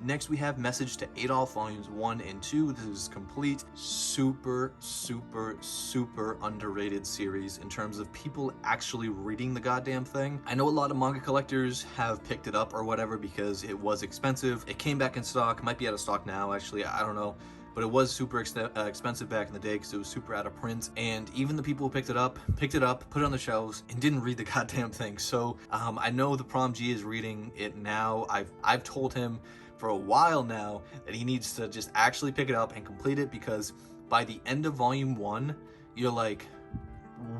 Next we have Message to Adolf volumes 1 and 2. This is complete. Super, super, super underrated series in terms of people actually reading the goddamn thing. I know a lot of manga collectors have picked it up or whatever because it was expensive. It came back in stock, might be out of stock now actually, I don't know. But it was super expensive back in the day because it was super out of print. And even the people who picked it up, put it on the shelves, and didn't read the goddamn thing. So I know the Prom G is reading it now. I've told him for a while now that he needs to just actually pick it up and complete it, because by the end of volume 1, you're like,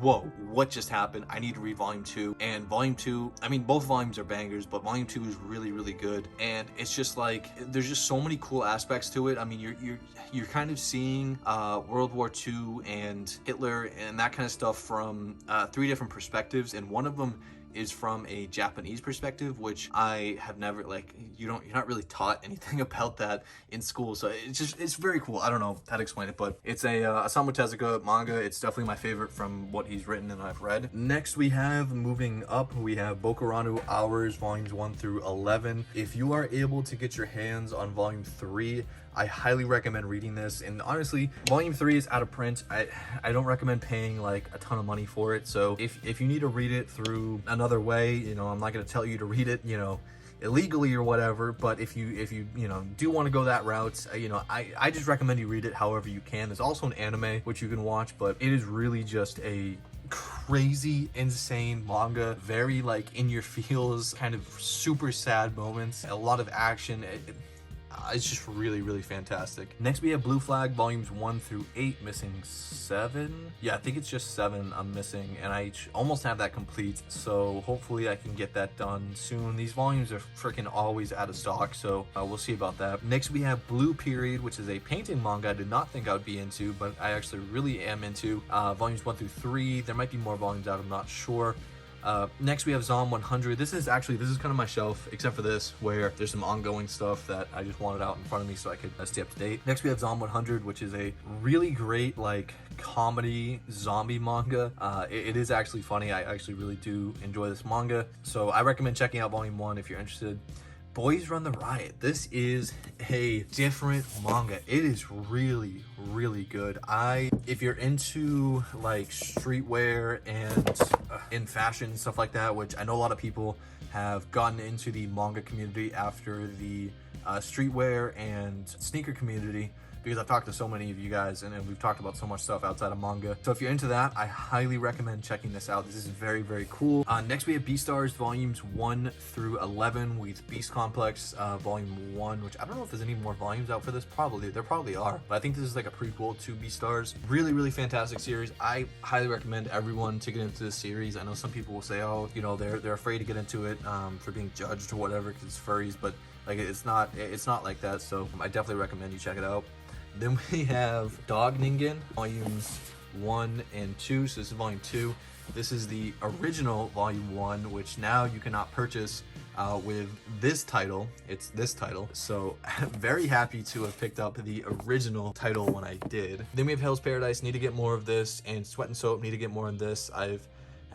whoa, what just happened? I need to read volume 2. And volume 2, I mean, both volumes are bangers, but volume 2 is really, really good. And it's just like, there's just so many cool aspects to it. I mean, you're kind of seeing World War II and Hitler and that kind of stuff from 3 different perspectives, and one of them is from a Japanese perspective, which I have never, like, you're not really taught anything about that in school, so it's very cool. I don't know how to explain it, but it's a Osamu Tezuka manga. It's definitely my favorite from what he's written and I've read. Next we have, moving up, we have Bokuranu Hours volumes 1 through 11. If you are able to get your hands on volume 3, I highly recommend reading this. And honestly, volume 3 is out of print. I don't recommend paying like a ton of money for it. So if you need to read it through another way, you know, I'm not going to tell you to read it, you know, illegally or whatever. But if you do want to go that route, I just recommend you read it however you can. There's also an anime which you can watch, but it is really just a crazy, insane manga, very like in your feels, kind of super sad moments, a lot of action. It's just really, really fantastic. Next we have Blue Flag volumes 1 through 8, missing 7. Yeah, I think it's just 7 I'm missing, and I almost have that complete, so hopefully I can get that done soon. These volumes are freaking always out of stock, so we'll see about that. Next we have Blue Period, which is a painting manga I did not think I would be into, but I actually really am into. Volumes 1 through 3. There might be more volumes out, I'm not sure. Next we have Zom 100. This is kind of my shelf, except for this, where there's some ongoing stuff that I just wanted out in front of me so I could stay up to date. Next we have Zom 100, which is a really great like comedy zombie manga. It is actually funny. I actually really do enjoy this manga, so I recommend checking out volume 1 if you're interested. Boys Run the Riot. This is a different manga. It is really, really good. If you're into like streetwear and in fashion, stuff like that, which I know a lot of people have gotten into the manga community after the streetwear and sneaker community, because I've talked to so many of you guys and we've talked about so much stuff outside of manga. So if you're into that, I highly recommend checking this out. This is very, very cool. Next we have Beastars volumes 1 through 11 with Beast Complex volume 1, which I don't know if there's any more volumes out for this. There probably are, but I think this is like a prequel to Beastars. Really, really fantastic series. I highly recommend everyone to get into this series. I know some people will say, oh, they're afraid to get into it for being judged or whatever because it's furries, but like it's not like that. So I definitely recommend you check it out. Then we have Dog Ningen volumes 1 and 2. So this is volume 2. This is the original volume 1, which now you cannot purchase with this title. It's this title. So very happy to have picked up the original title when I did. Then we have Hell's Paradise, need to get more of this, and Sweat and Soap, need to get more of this. I've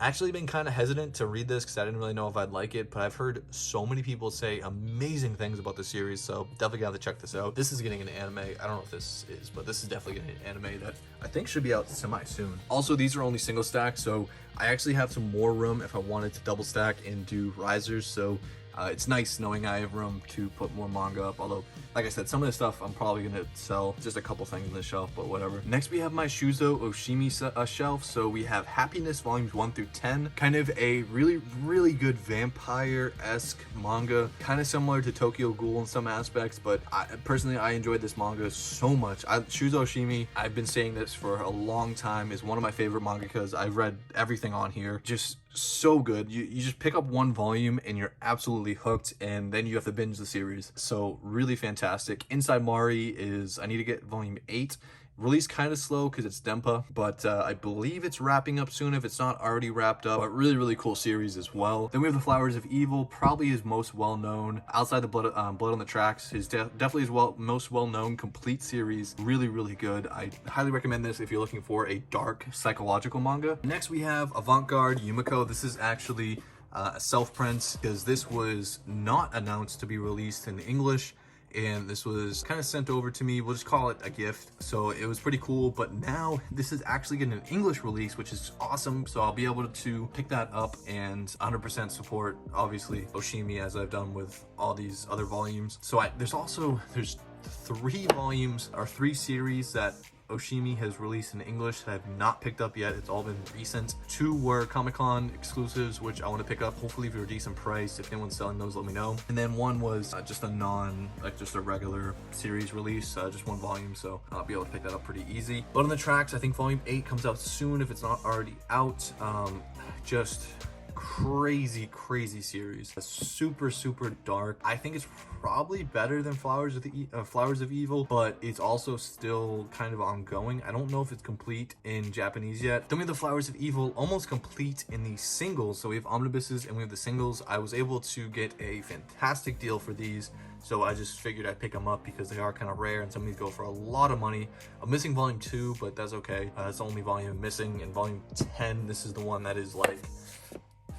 actually been kind of hesitant to read this because I didn't really know if I'd like it, but I've heard so many people say amazing things about the series, so definitely gotta check this out. This is getting an anime. I don't know if this is, but this is definitely getting an anime that I think should be out semi soon. Also, these are only single stack, so I actually have some more room if I wanted to double stack and do risers, so it's nice knowing I have room to put more manga up, although, like I said, some of this stuff I'm probably going to sell, just a couple things on the shelf, but whatever. Next, we have my Shuzo Oshimi shelf. So we have Happiness volumes 1 through 10, kind of a really, really good vampire-esque manga, kind of similar to Tokyo Ghoul in some aspects, but personally, I enjoyed this manga so much. Shuzo Oshimi, I've been saying this for a long time, is one of my favorite mangakas. I've read everything on here. Just so good. You just pick up one volume and you're absolutely hooked, and then you have to binge the series. So really fantastic. Inside Mari is, I need to get volume 8. Release kind of slow because it's Dempa, but I believe it's wrapping up soon if it's not already wrapped up. But really, really cool series as well. Then we have The Flowers of Evil, probably his most well-known, outside the Blood on the Tracks, his definitely his most well-known complete series. Really, really good. I highly recommend this if you're looking for a dark psychological manga. Next, we have Avant-Garde Yumiko. This is actually a self-print because this was not announced to be released in English, and this was kind of sent over to me. We'll just call it a gift. So it was pretty cool, but now this is actually getting an English release, which is awesome. So I'll be able to pick that up and 100% support, obviously, Oshimi, as I've done with all these other volumes. So there's 3 volumes or 3 series that Oshimi has released in English that I've not picked up yet. It's all been recent. 2 were Comic-Con exclusives, which I want to pick up, hopefully for a decent price. If anyone's selling those, let me know. And then 1 was just a regular series release, just 1 volume, so I'll be able to pick that up pretty easy. Blood on the Tracks, I think volume 8 comes out soon if it's not already out. Just crazy series. Super dark. I think it's probably better than Flowers of Evil, but it's also still kind of ongoing. I don't know if it's complete in Japanese yet. Then we have The Flowers of Evil almost complete in the singles. So we have omnibuses and we have the singles. I was able to get a fantastic deal for these, so I just figured I'd pick them up because they are kind of rare and some of these go for a lot of money. I'm missing volume 2, but that's okay. That's the only volume I'm missing. And volume 10, this is the one that is like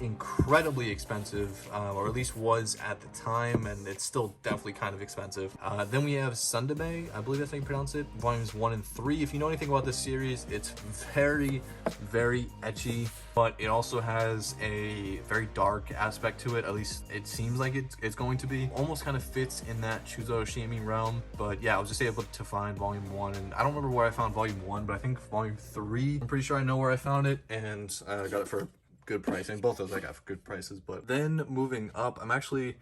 incredibly expensive, or at least was at the time, and it's still definitely kind of expensive. Then we have Sundame, I believe that's how you pronounce it, volumes 1 and 3. If you know anything about this series, it's very, very ecchi, but it also has a very dark aspect to it. At least it seems like it's going to be. Almost kind of fits in that Shuzo Oshimi realm. But yeah, I was just able to find volume 1, and I don't remember where I found volume 1, but I think volume 3, I'm pretty sure I know where I found it, and I got it for good pricing. Both of those I got for good prices. But then moving up,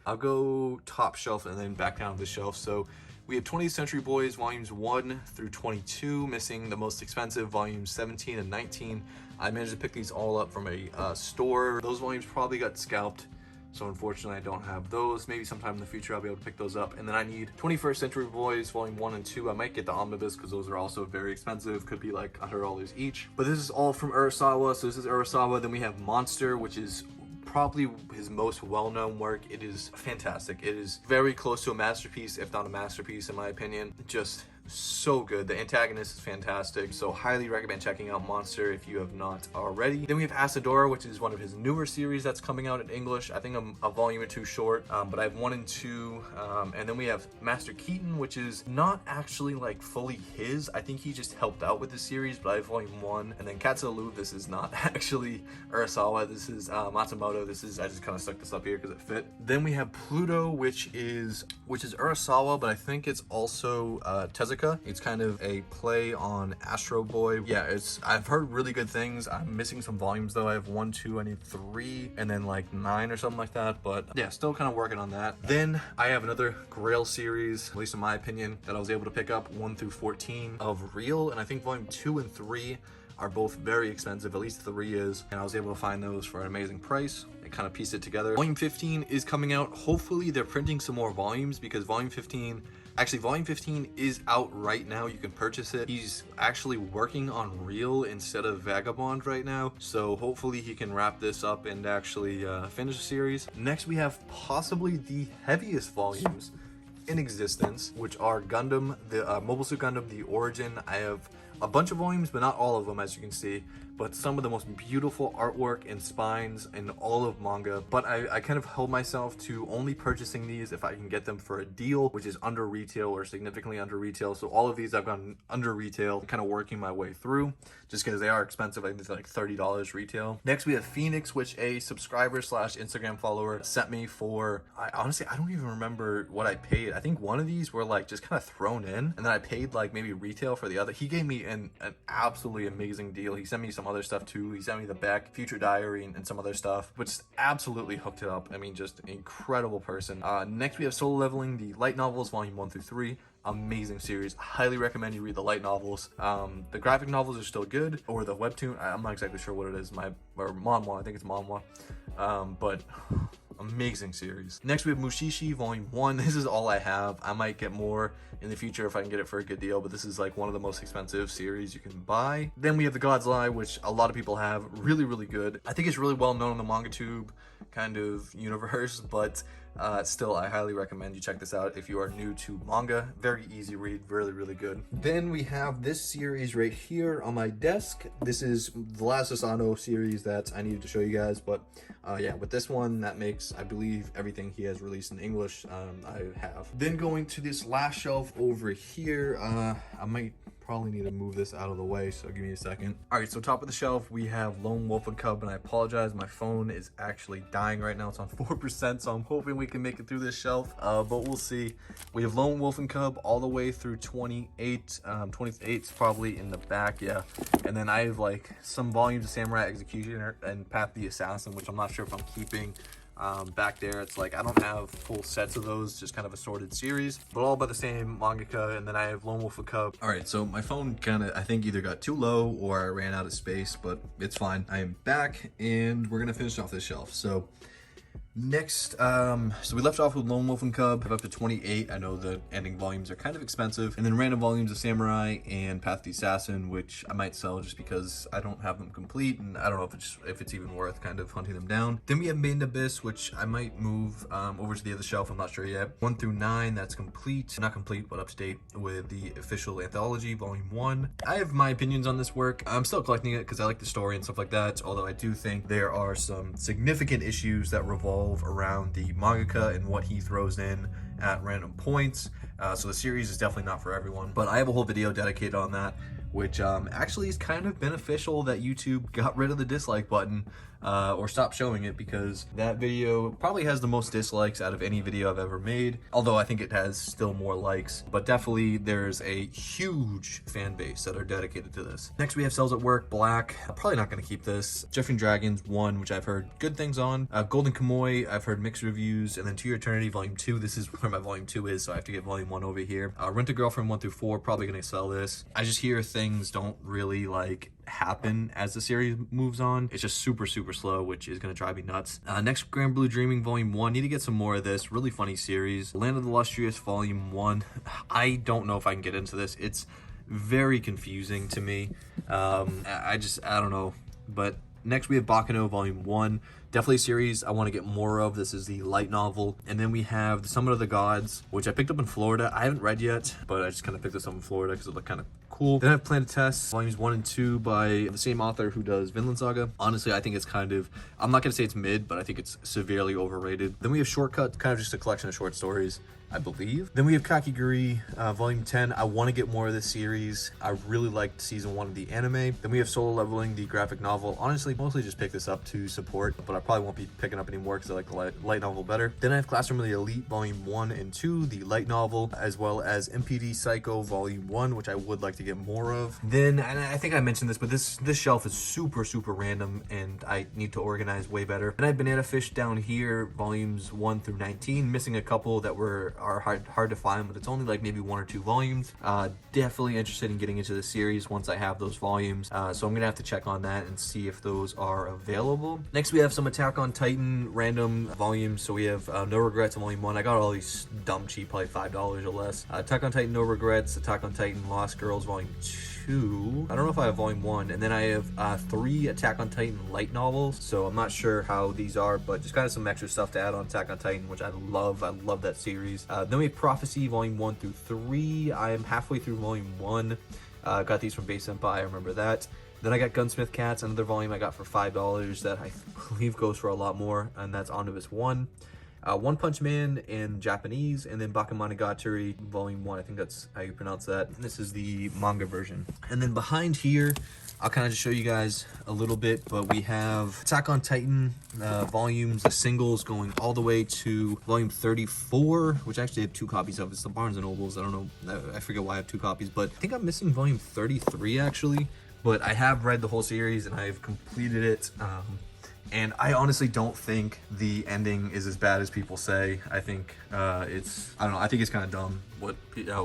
I'll go top shelf and then back down the shelf. So we have 20th Century Boys volumes 1 through 22, missing the most expensive volumes 17 and 19. I managed to pick these all up from a store. Those volumes probably got scalped, so unfortunately I don't have those. Maybe sometime in the future I'll be able to pick those up. And then I need 21st Century Boys volume 1 and 2. I might get the omnibus because those are also very expensive. Could be like $100 each. But this is all from Urasawa. So this is Urasawa. Then we have Monster, which is probably his most well-known work. It is fantastic. It is very close to a masterpiece, if not a masterpiece in my opinion. Just so good. The antagonist is fantastic, so highly recommend checking out Monster if you have not already. Then we have Asadora, which is one of his newer series that's coming out in English. I think I'm a volume or 2 short, but I have 1 and 2. And then we have Master Keaton, which is not actually like fully his. I think he just helped out with the series, but I have volume 1. And then Katsulu, this is not actually Urasawa. This is Matsumoto. I just kind of stuck this up here because it fit. Then we have Pluto, which is Urasawa, but I think it's also Tezuka. It's kind of a play on Astro Boy. Yeah, I've heard really good things. I'm missing some volumes though. I have 1, 2, I need 3, and then like 9 or something like that. But yeah, still kind of working on that. Then I have another Grail series, at least in my opinion, that I was able to pick up 1 through 14 of Real, and I think volume 2 and 3 are both very expensive, at least 3 is, and I was able to find those for an amazing price and kind of piece it together. Volume 15 is coming out. Hopefully they're printing some more volumes, because volume 15 is out right now. You can purchase it. He's actually working on Real instead of Vagabond right now, so hopefully he can wrap this up and actually finish the series. Next we have possibly the heaviest volumes in existence, which are Gundam, the Mobile Suit Gundam, the Origin. I have a bunch of volumes, but not all of them, as you can see, but some of the most beautiful artwork and spines in all of manga. But I kind of held myself to only purchasing these if I can get them for a deal, which is under retail or significantly under retail. So all of these I've gone under retail, kind of working my way through, just because they are expensive. I think it's like $30 retail. Next we have Phoenix, which a subscriber / Instagram follower sent me for, honestly I don't even remember what I paid. I think one of these were like just kind of thrown in, and then I paid like maybe retail for the other. He gave me an absolutely amazing deal. He sent me some other stuff too. He sent me the Beck Future Diary and some other stuff, which absolutely hooked it up. I mean, just incredible person. Next we have Solo Leveling, the light novels, volume 1 through 3. Amazing series. Highly recommend you read the light novels. The graphic novels are still good, or the webtoon. I'm not exactly sure what it is. Or manhwa. I think it's manhwa. But amazing series. Next we have Mushishi volume 1. This is all I have. I might get more in the future if I can get it for a good deal, but this is like one of the most expensive series you can buy. Then we have The God's Lie, which a lot of people have. Really, really good. I think it's really well known in the manga tube kind of universe, but still I highly recommend you check this out if you are new to manga. Very easy read, really, really good. Then we have this series right here on my desk. This is the last Asano series that I needed to show you guys, but yeah, with this one, that makes, I believe, everything he has released in English, I have. Then going to this last shelf over here, I might probably need to move this out of the way, so give me a second. All right, so top of the shelf we have Lone Wolf and Cub, and I apologize, my phone is actually dying right now. It's on 4%, so I'm hoping we can make it through this shelf, but we'll see. We have Lone Wolf and Cub all the way through 28. 28's probably in the back, yeah. And then I have like some volumes of Samurai Executioner and Path the Assassin, which I'm not sure if I'm keeping. Back there, it's like I don't have full sets of those, just kind of assorted series, but all by the same mangaka. And then I have Lone Wolf and Cub. All right, so my phone kind of, I think, either got too low or I ran out of space, but it's fine. I am back and we're gonna finish off this shelf. So Next, so we left off with Lone Wolf and Cub, up to 28. I know the ending volumes are kind of expensive. And then random volumes of Samurai and Path to the Assassin, which I might sell just because I don't have them complete, and I don't know if it's even worth kind of hunting them down. Then we have Maiden Abyss, which I might move over to the other shelf. I'm not sure yet. 1 through 9, that's complete. Not complete, but up to date with the official anthology, volume 1. I have my opinions on this work. I'm still collecting it because I like the story and stuff like that, although I do think there are some significant issues that revolve around the mangaka and what he throws in at random points. So the series is definitely not for everyone, but I have a whole video dedicated on that, which actually is kind of beneficial that YouTube got rid of the dislike button or stopped showing it, because that video probably has the most dislikes out of any video I've ever made, although I think it has still more likes. But definitely there's a huge fan base that are dedicated to this. Next we have Cells at Work Black. I'm probably not going to keep this. Jeffrey and Dragons 1, which I've heard good things on. Golden Kamuy, I've heard mixed reviews. And then To Your Eternity Volume 2, this is where my Volume 2 is, so I have to get Volume 1 over here. Rent a Girlfriend 1 through 4, probably going to sell this. I just hear things don't really like happen as the series moves on. It's just super slow, which is going to drive me nuts. Next, Grand Blue Dreaming Volume 1. Need to get some more of this. Really funny series. Land of the Illustrious Volume 1. I don't know if I can get into this. It's very confusing to me. I don't know. But next we have Baccano Volume 1. Definitely a series I want to get more of. This is the light novel. And then we have The Summit of the Gods, which I picked up in Florida. I haven't read yet, but I just kind of picked this up in Florida because it looked kind of cool. Then I have Planet Test, volumes 1 and 2 by the same author who does Vinland Saga. Honestly, I think it's kind of, I'm not going to say it's mid, but I think it's severely overrated. Then we have Shortcut, kind of just a collection of short stories, I believe. Then we have Kakiguri, volume 10. I want to get more of this series. I really liked season 1 of the anime. Then we have Solo Leveling, the graphic novel. Honestly, mostly just pick this up to support, but I probably won't be picking up anymore because I like the light novel better. Then I have Classroom of the Elite, volume 1 and 2, the light novel, as well as MPD Psycho, volume 1, which I would like to get more of. Then, and I think I mentioned this, but this shelf is super random, and I need to organize way better. And I have Banana Fish down here, volumes 1 through 19, missing a couple that are hard to find, but it's only like maybe 1 or 2 volumes. Definitely interested in getting into the series once I have those volumes, so I'm gonna have to check on that and see if those are available. Next we have some Attack on Titan random volumes. So we have No Regrets volume 1. I got all these dumb cheap, probably $5 or less. Attack on Titan No Regrets, Attack on Titan Lost Girls volume 2. I don't know if I have volume 1. And then I have 3 Attack on Titan light novels, so I'm not sure how these are, but just kind of some extra stuff to add on Attack on Titan, which I love that series. Then we have Prophecy volume 1 through 3. I am halfway through volume 1. Got these from Base Senpai, I remember that. Then I got Gunsmith Cats, another volume I got for $5 that I believe goes for a lot more, and that's Omnibus 1. One Punch Man in Japanese, and then Bakemonogatari volume 1. I think that's how you pronounce that. This is the manga version. And then behind here, I'll kind of just show you guys a little bit, but we have Attack on Titan volumes, the singles going all the way to volume 34, which I actually have 2 copies of. It's the Barnes & Nobles. I don't know, I forget why I have 2 copies, but I think I'm missing volume 33 actually. But I have read the whole series and I've completed it. And I honestly don't think the ending is as bad as people say. I think I don't know, I think it's kind of dumb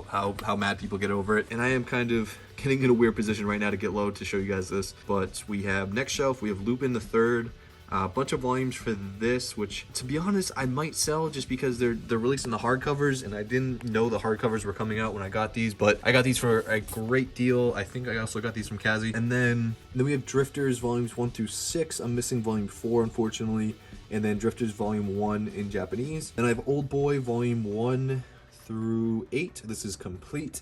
how mad people get over it. And I am kind of getting in a weird position right now to get low to show you guys this. But we have next shelf, we have Lupin the Third. A bunch of volumes for this, which to be honest I might sell just because they're releasing the hardcovers, and I didn't know the hardcovers were coming out when I got these, but I got these for a great deal. I think I also got these from Kazi. And then we have Drifters volumes 1 through 6. I'm missing volume 4 unfortunately, and then Drifters volume 1 in Japanese. Then I have Old Boy volume 1 through 8. This is complete.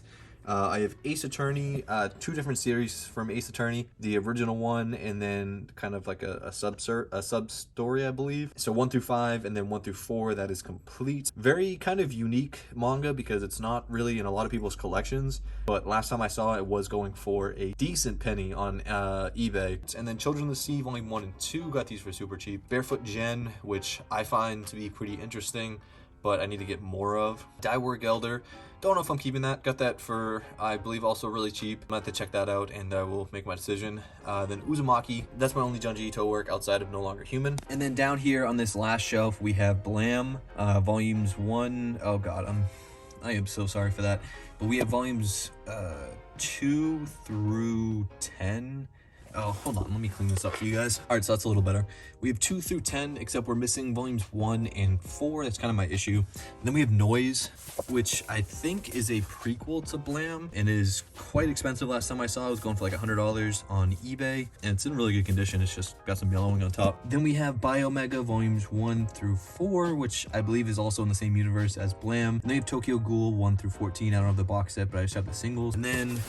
I have Ace Attorney, 2 different series from Ace Attorney, the original one, and then kind of like a sub story, I believe. So 1 through 5, and then 1 through 4, that is complete. Very kind of unique manga because it's not really in a lot of people's collections, but last time I saw it was going for a decent penny on eBay. And then Children of the Sea, volume 1 and 2, got these for super cheap. Barefoot Gen, which I find to be pretty interesting, but I need to get more of. Die War Gelder. Don't know if I'm keeping that. Got that for, I believe, also really cheap. I'm going to have to check that out, and I will make my decision. Then Uzumaki. That's my only Junji Ito work outside of No Longer Human. And then down here on this last shelf, we have Blam, volumes 1. Oh, God. I am so sorry for that. But we have volumes 2 through 10 Oh, hold on, let me clean this up for you guys. All right, so that's a little better. We have 2 through 10, except we're missing volumes 1 and 4. That's kind of my issue. And then we have Noise, which I think is a prequel to Blam and is quite expensive. Last time I saw it was going for like $100 on eBay, and it's in really good condition. It's just got some yellowing on top. Then we have Biomega volumes 1 through 4, which I believe is also in the same universe as Blam. And then we have Tokyo Ghoul 1 through 14. I don't have the box set, but I just have the singles. And then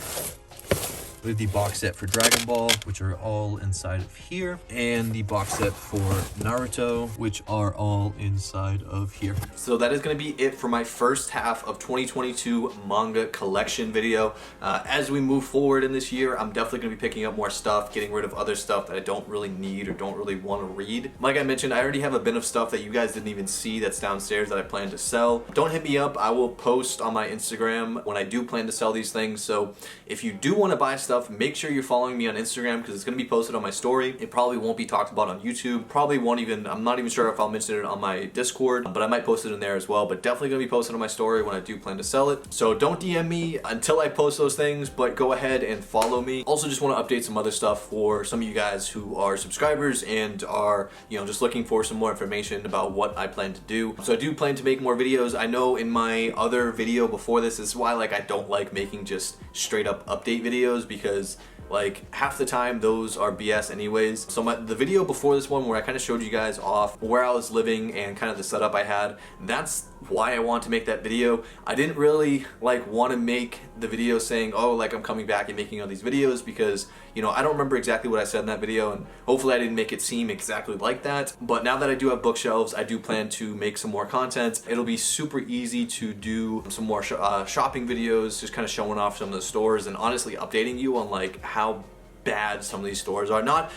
we have the box set for Dragon Ball, which are all inside of here, and the box set for Naruto, which are all inside of here. So that is going to be it for my first half of 2022 manga collection video. As we move forward in this year, I'm definitely going to be picking up more stuff, getting rid of other stuff that I don't really need or don't really want to read. Like I mentioned, I already have a bin of stuff that you guys didn't even see that's downstairs that I plan to sell. Don't hit me up. I will post on my Instagram when I do plan to sell these things. So if you do want to buy stuff, make sure you're following me on Instagram because it's going to be posted on my story. It probably won't be talked about on YouTube. Probably won't even, I'm not even sure if I'll mention it on my Discord, but I might post it in there as well. But definitely going to be posted on my story when I do plan to sell it. So don't DM me until I post those things, but go ahead and follow me. Also just want to update some other stuff for some of you guys who are subscribers and are, you know, just looking for some more information about what I plan to do. So I do plan to make more videos. I know in my other video before this is why like I don't like making just straight up update videos, because like half the time those are BS anyways. So the video before this one where I kind of showed you guys off where I was living and kind of the setup I had, that's why I want to make that video. I didn't really like want to make the video saying, oh, like I'm coming back and making all these videos, because, you know, I don't remember exactly what I said in that video, and hopefully I didn't make it seem exactly like that. But now that I do have bookshelves, I do plan to make some more content. It'll be super easy to do some more shopping videos, just kind of showing off some of the stores and honestly updating you on like how bad some of these stores are. Not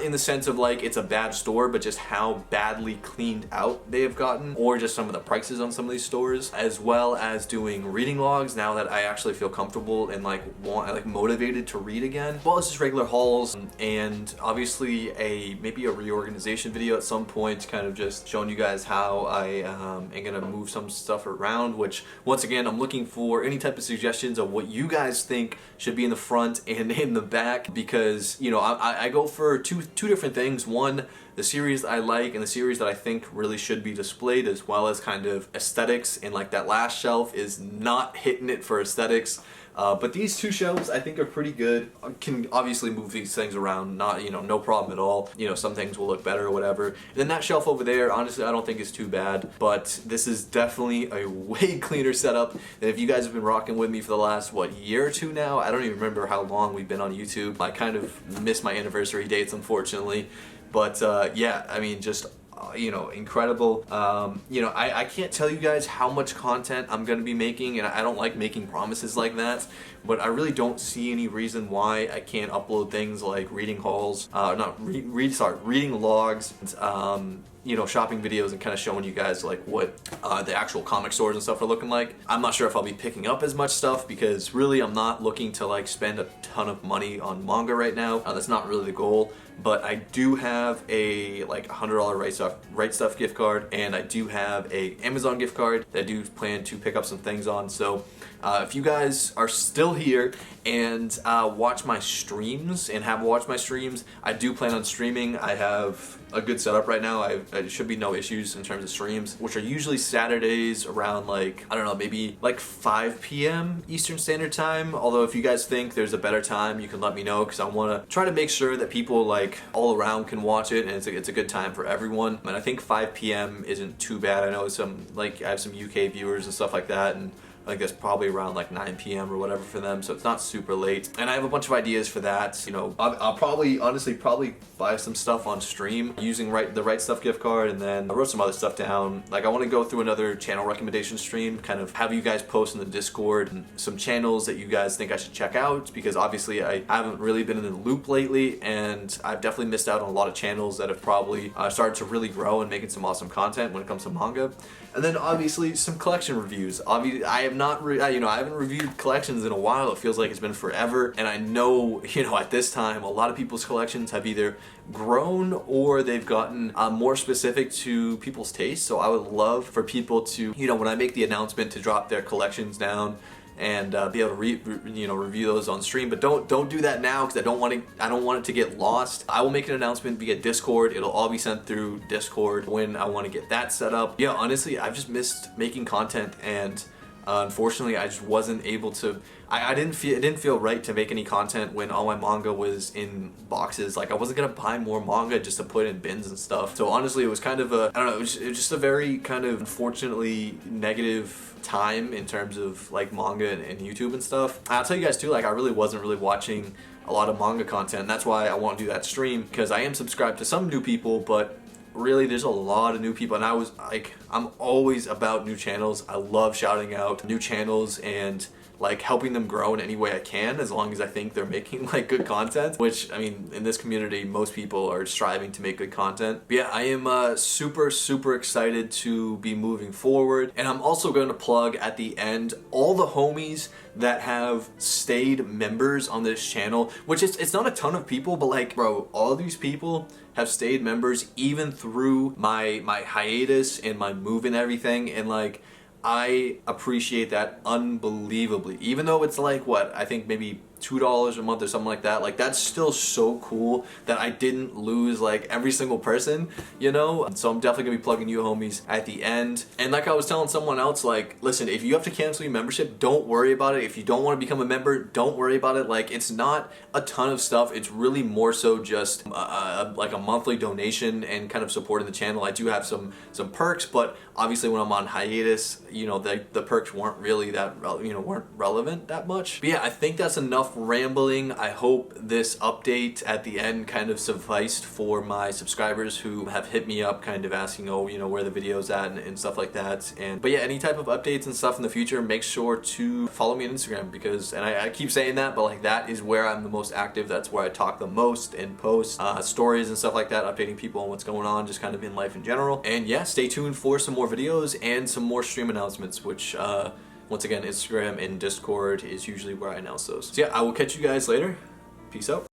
in the sense of like it's a bad store, but just how badly cleaned out they have gotten, or just some of the prices on some of these stores, as well as doing reading logs now that I actually feel comfortable and like motivated to read again. Well, it's just regular hauls, and obviously maybe a reorganization video at some point, kind of just showing you guys how I am gonna move some stuff around, which once again I'm looking for any type of suggestions of what you guys think should be in the front and in the back, because, you know, I go for two different things. One, the series I like and the series that I think really should be displayed, as well as kind of aesthetics, and like that last shelf is not hitting it for aesthetics. But these two shelves I think are pretty good. I can obviously move these things around, not, you know, no problem at all. You know, some things will look better or whatever. And then that shelf over there, honestly, I don't think is too bad. But this is definitely a way cleaner setup than if you guys have been rocking with me for the last, what, year or two now? I don't even remember how long we've been on YouTube. I kind of missed my anniversary dates, unfortunately. But yeah, I mean, just you know, incredible. You know, I can't tell you guys how much content I'm gonna be making, and I don't like making promises like that, but I really don't see any reason why I can't upload things like reading hauls, reading logs, you know, shopping videos, and kind of showing you guys like what the actual comic stores and stuff are looking like. I'm not sure if I'll be picking up as much stuff, because really I'm not looking to like spend a ton of money on manga right now. That's not really the goal. But I do have a like $100 Right Stuff gift card, and I do have a Amazon gift card that I do plan to pick up some things on. So if you guys are still here and watch my streams and have watched my streams, I do plan on streaming. I have a good setup right now. There should be no issues in terms of streams, which are usually Saturdays around like, I don't know, maybe like 5 p.m. Eastern Standard Time. Although if you guys think there's a better time, you can let me know, because I want to try to make sure that people like all around can watch it, and it's a good time for everyone. And I think 5 p.m. isn't too bad. I know some, like, I have some UK viewers and stuff like that, and I think that's probably around like 9 p.m. or whatever for them, so it's not super late. And I have a bunch of ideas for that. You know, I'll probably, honestly, buy some stuff on stream using the Right Stuff gift card, and then I wrote some other stuff down. Like, I want to go through another channel recommendation stream, kind of have you guys post in the Discord and some channels that you guys think I should check out, because obviously I haven't really been in the loop lately, and I've definitely missed out on a lot of channels that have probably started to really grow and making some awesome content when it comes to manga. And then obviously some collection reviews. Obviously, I haven't reviewed collections in a while. It feels like it's been forever, and I know, you know, at this time a lot of people's collections have either grown or they've gotten more specific to people's tastes. So I would love for people to, you know, when I make the announcement to drop their collections down, and be able to review those on stream. But don't do that now, because I don't want it to get lost. I will make an announcement via Discord. It'll all be sent through Discord when I want to get that set up. Yeah, honestly, I've just missed making content, and unfortunately, I just wasn't able to. It didn't feel right to make any content when all my manga was in boxes. Like, I wasn't gonna buy more manga just to put in bins and stuff. So honestly, it was kind of a, I don't know, it was just a very kind of unfortunately negative time in terms of like manga and YouTube and stuff. I'll tell you guys too, like, I really wasn't watching a lot of manga content, and that's why I want to do that stream, because I am subscribed to some new people, but really there's a lot of new people, and I was like, I'm always about new channels. I love shouting out new channels and like helping them grow in any way I can, as long as I think they're making like good content, which, I mean, in this community most people are striving to make good content. But yeah, I am super excited to be moving forward, and I'm also going to plug at the end all the homies that have stayed members on this channel, which it's not a ton of people, but like, bro, all these people have stayed members even through my hiatus and my move and everything, and like, I appreciate that unbelievably. Even though it's like, what, I think maybe $2 a month or something like that, like, that's still so cool that I didn't lose like every single person, you know? So I'm definitely gonna be plugging you homies at the end. And like I was telling someone else, like, listen, if you have to cancel your membership, don't worry about it. If you don't want to become a member, don't worry about it. Like, it's not a ton of stuff. It's really more so just like a monthly donation and kind of supporting the channel. I do have some perks, but obviously when I'm on hiatus, you know, the perks weren't really that, weren't relevant that much. But yeah, I think that's enough rambling. I hope this update at the end kind of sufficed for my subscribers who have hit me up kind of asking, oh, you know, where the video's at and stuff like that. But yeah, any type of updates and stuff in the future, make sure to follow me on Instagram, because, and I keep saying that, but like, that is where I'm the most active. That's where I talk the most and post stories and stuff like that, updating people on what's going on just kind of in life in general. And yeah, stay tuned for some more videos and some more stream announcements, which once again, Instagram and Discord is usually where I announce those. So yeah, I will catch you guys later. Peace out.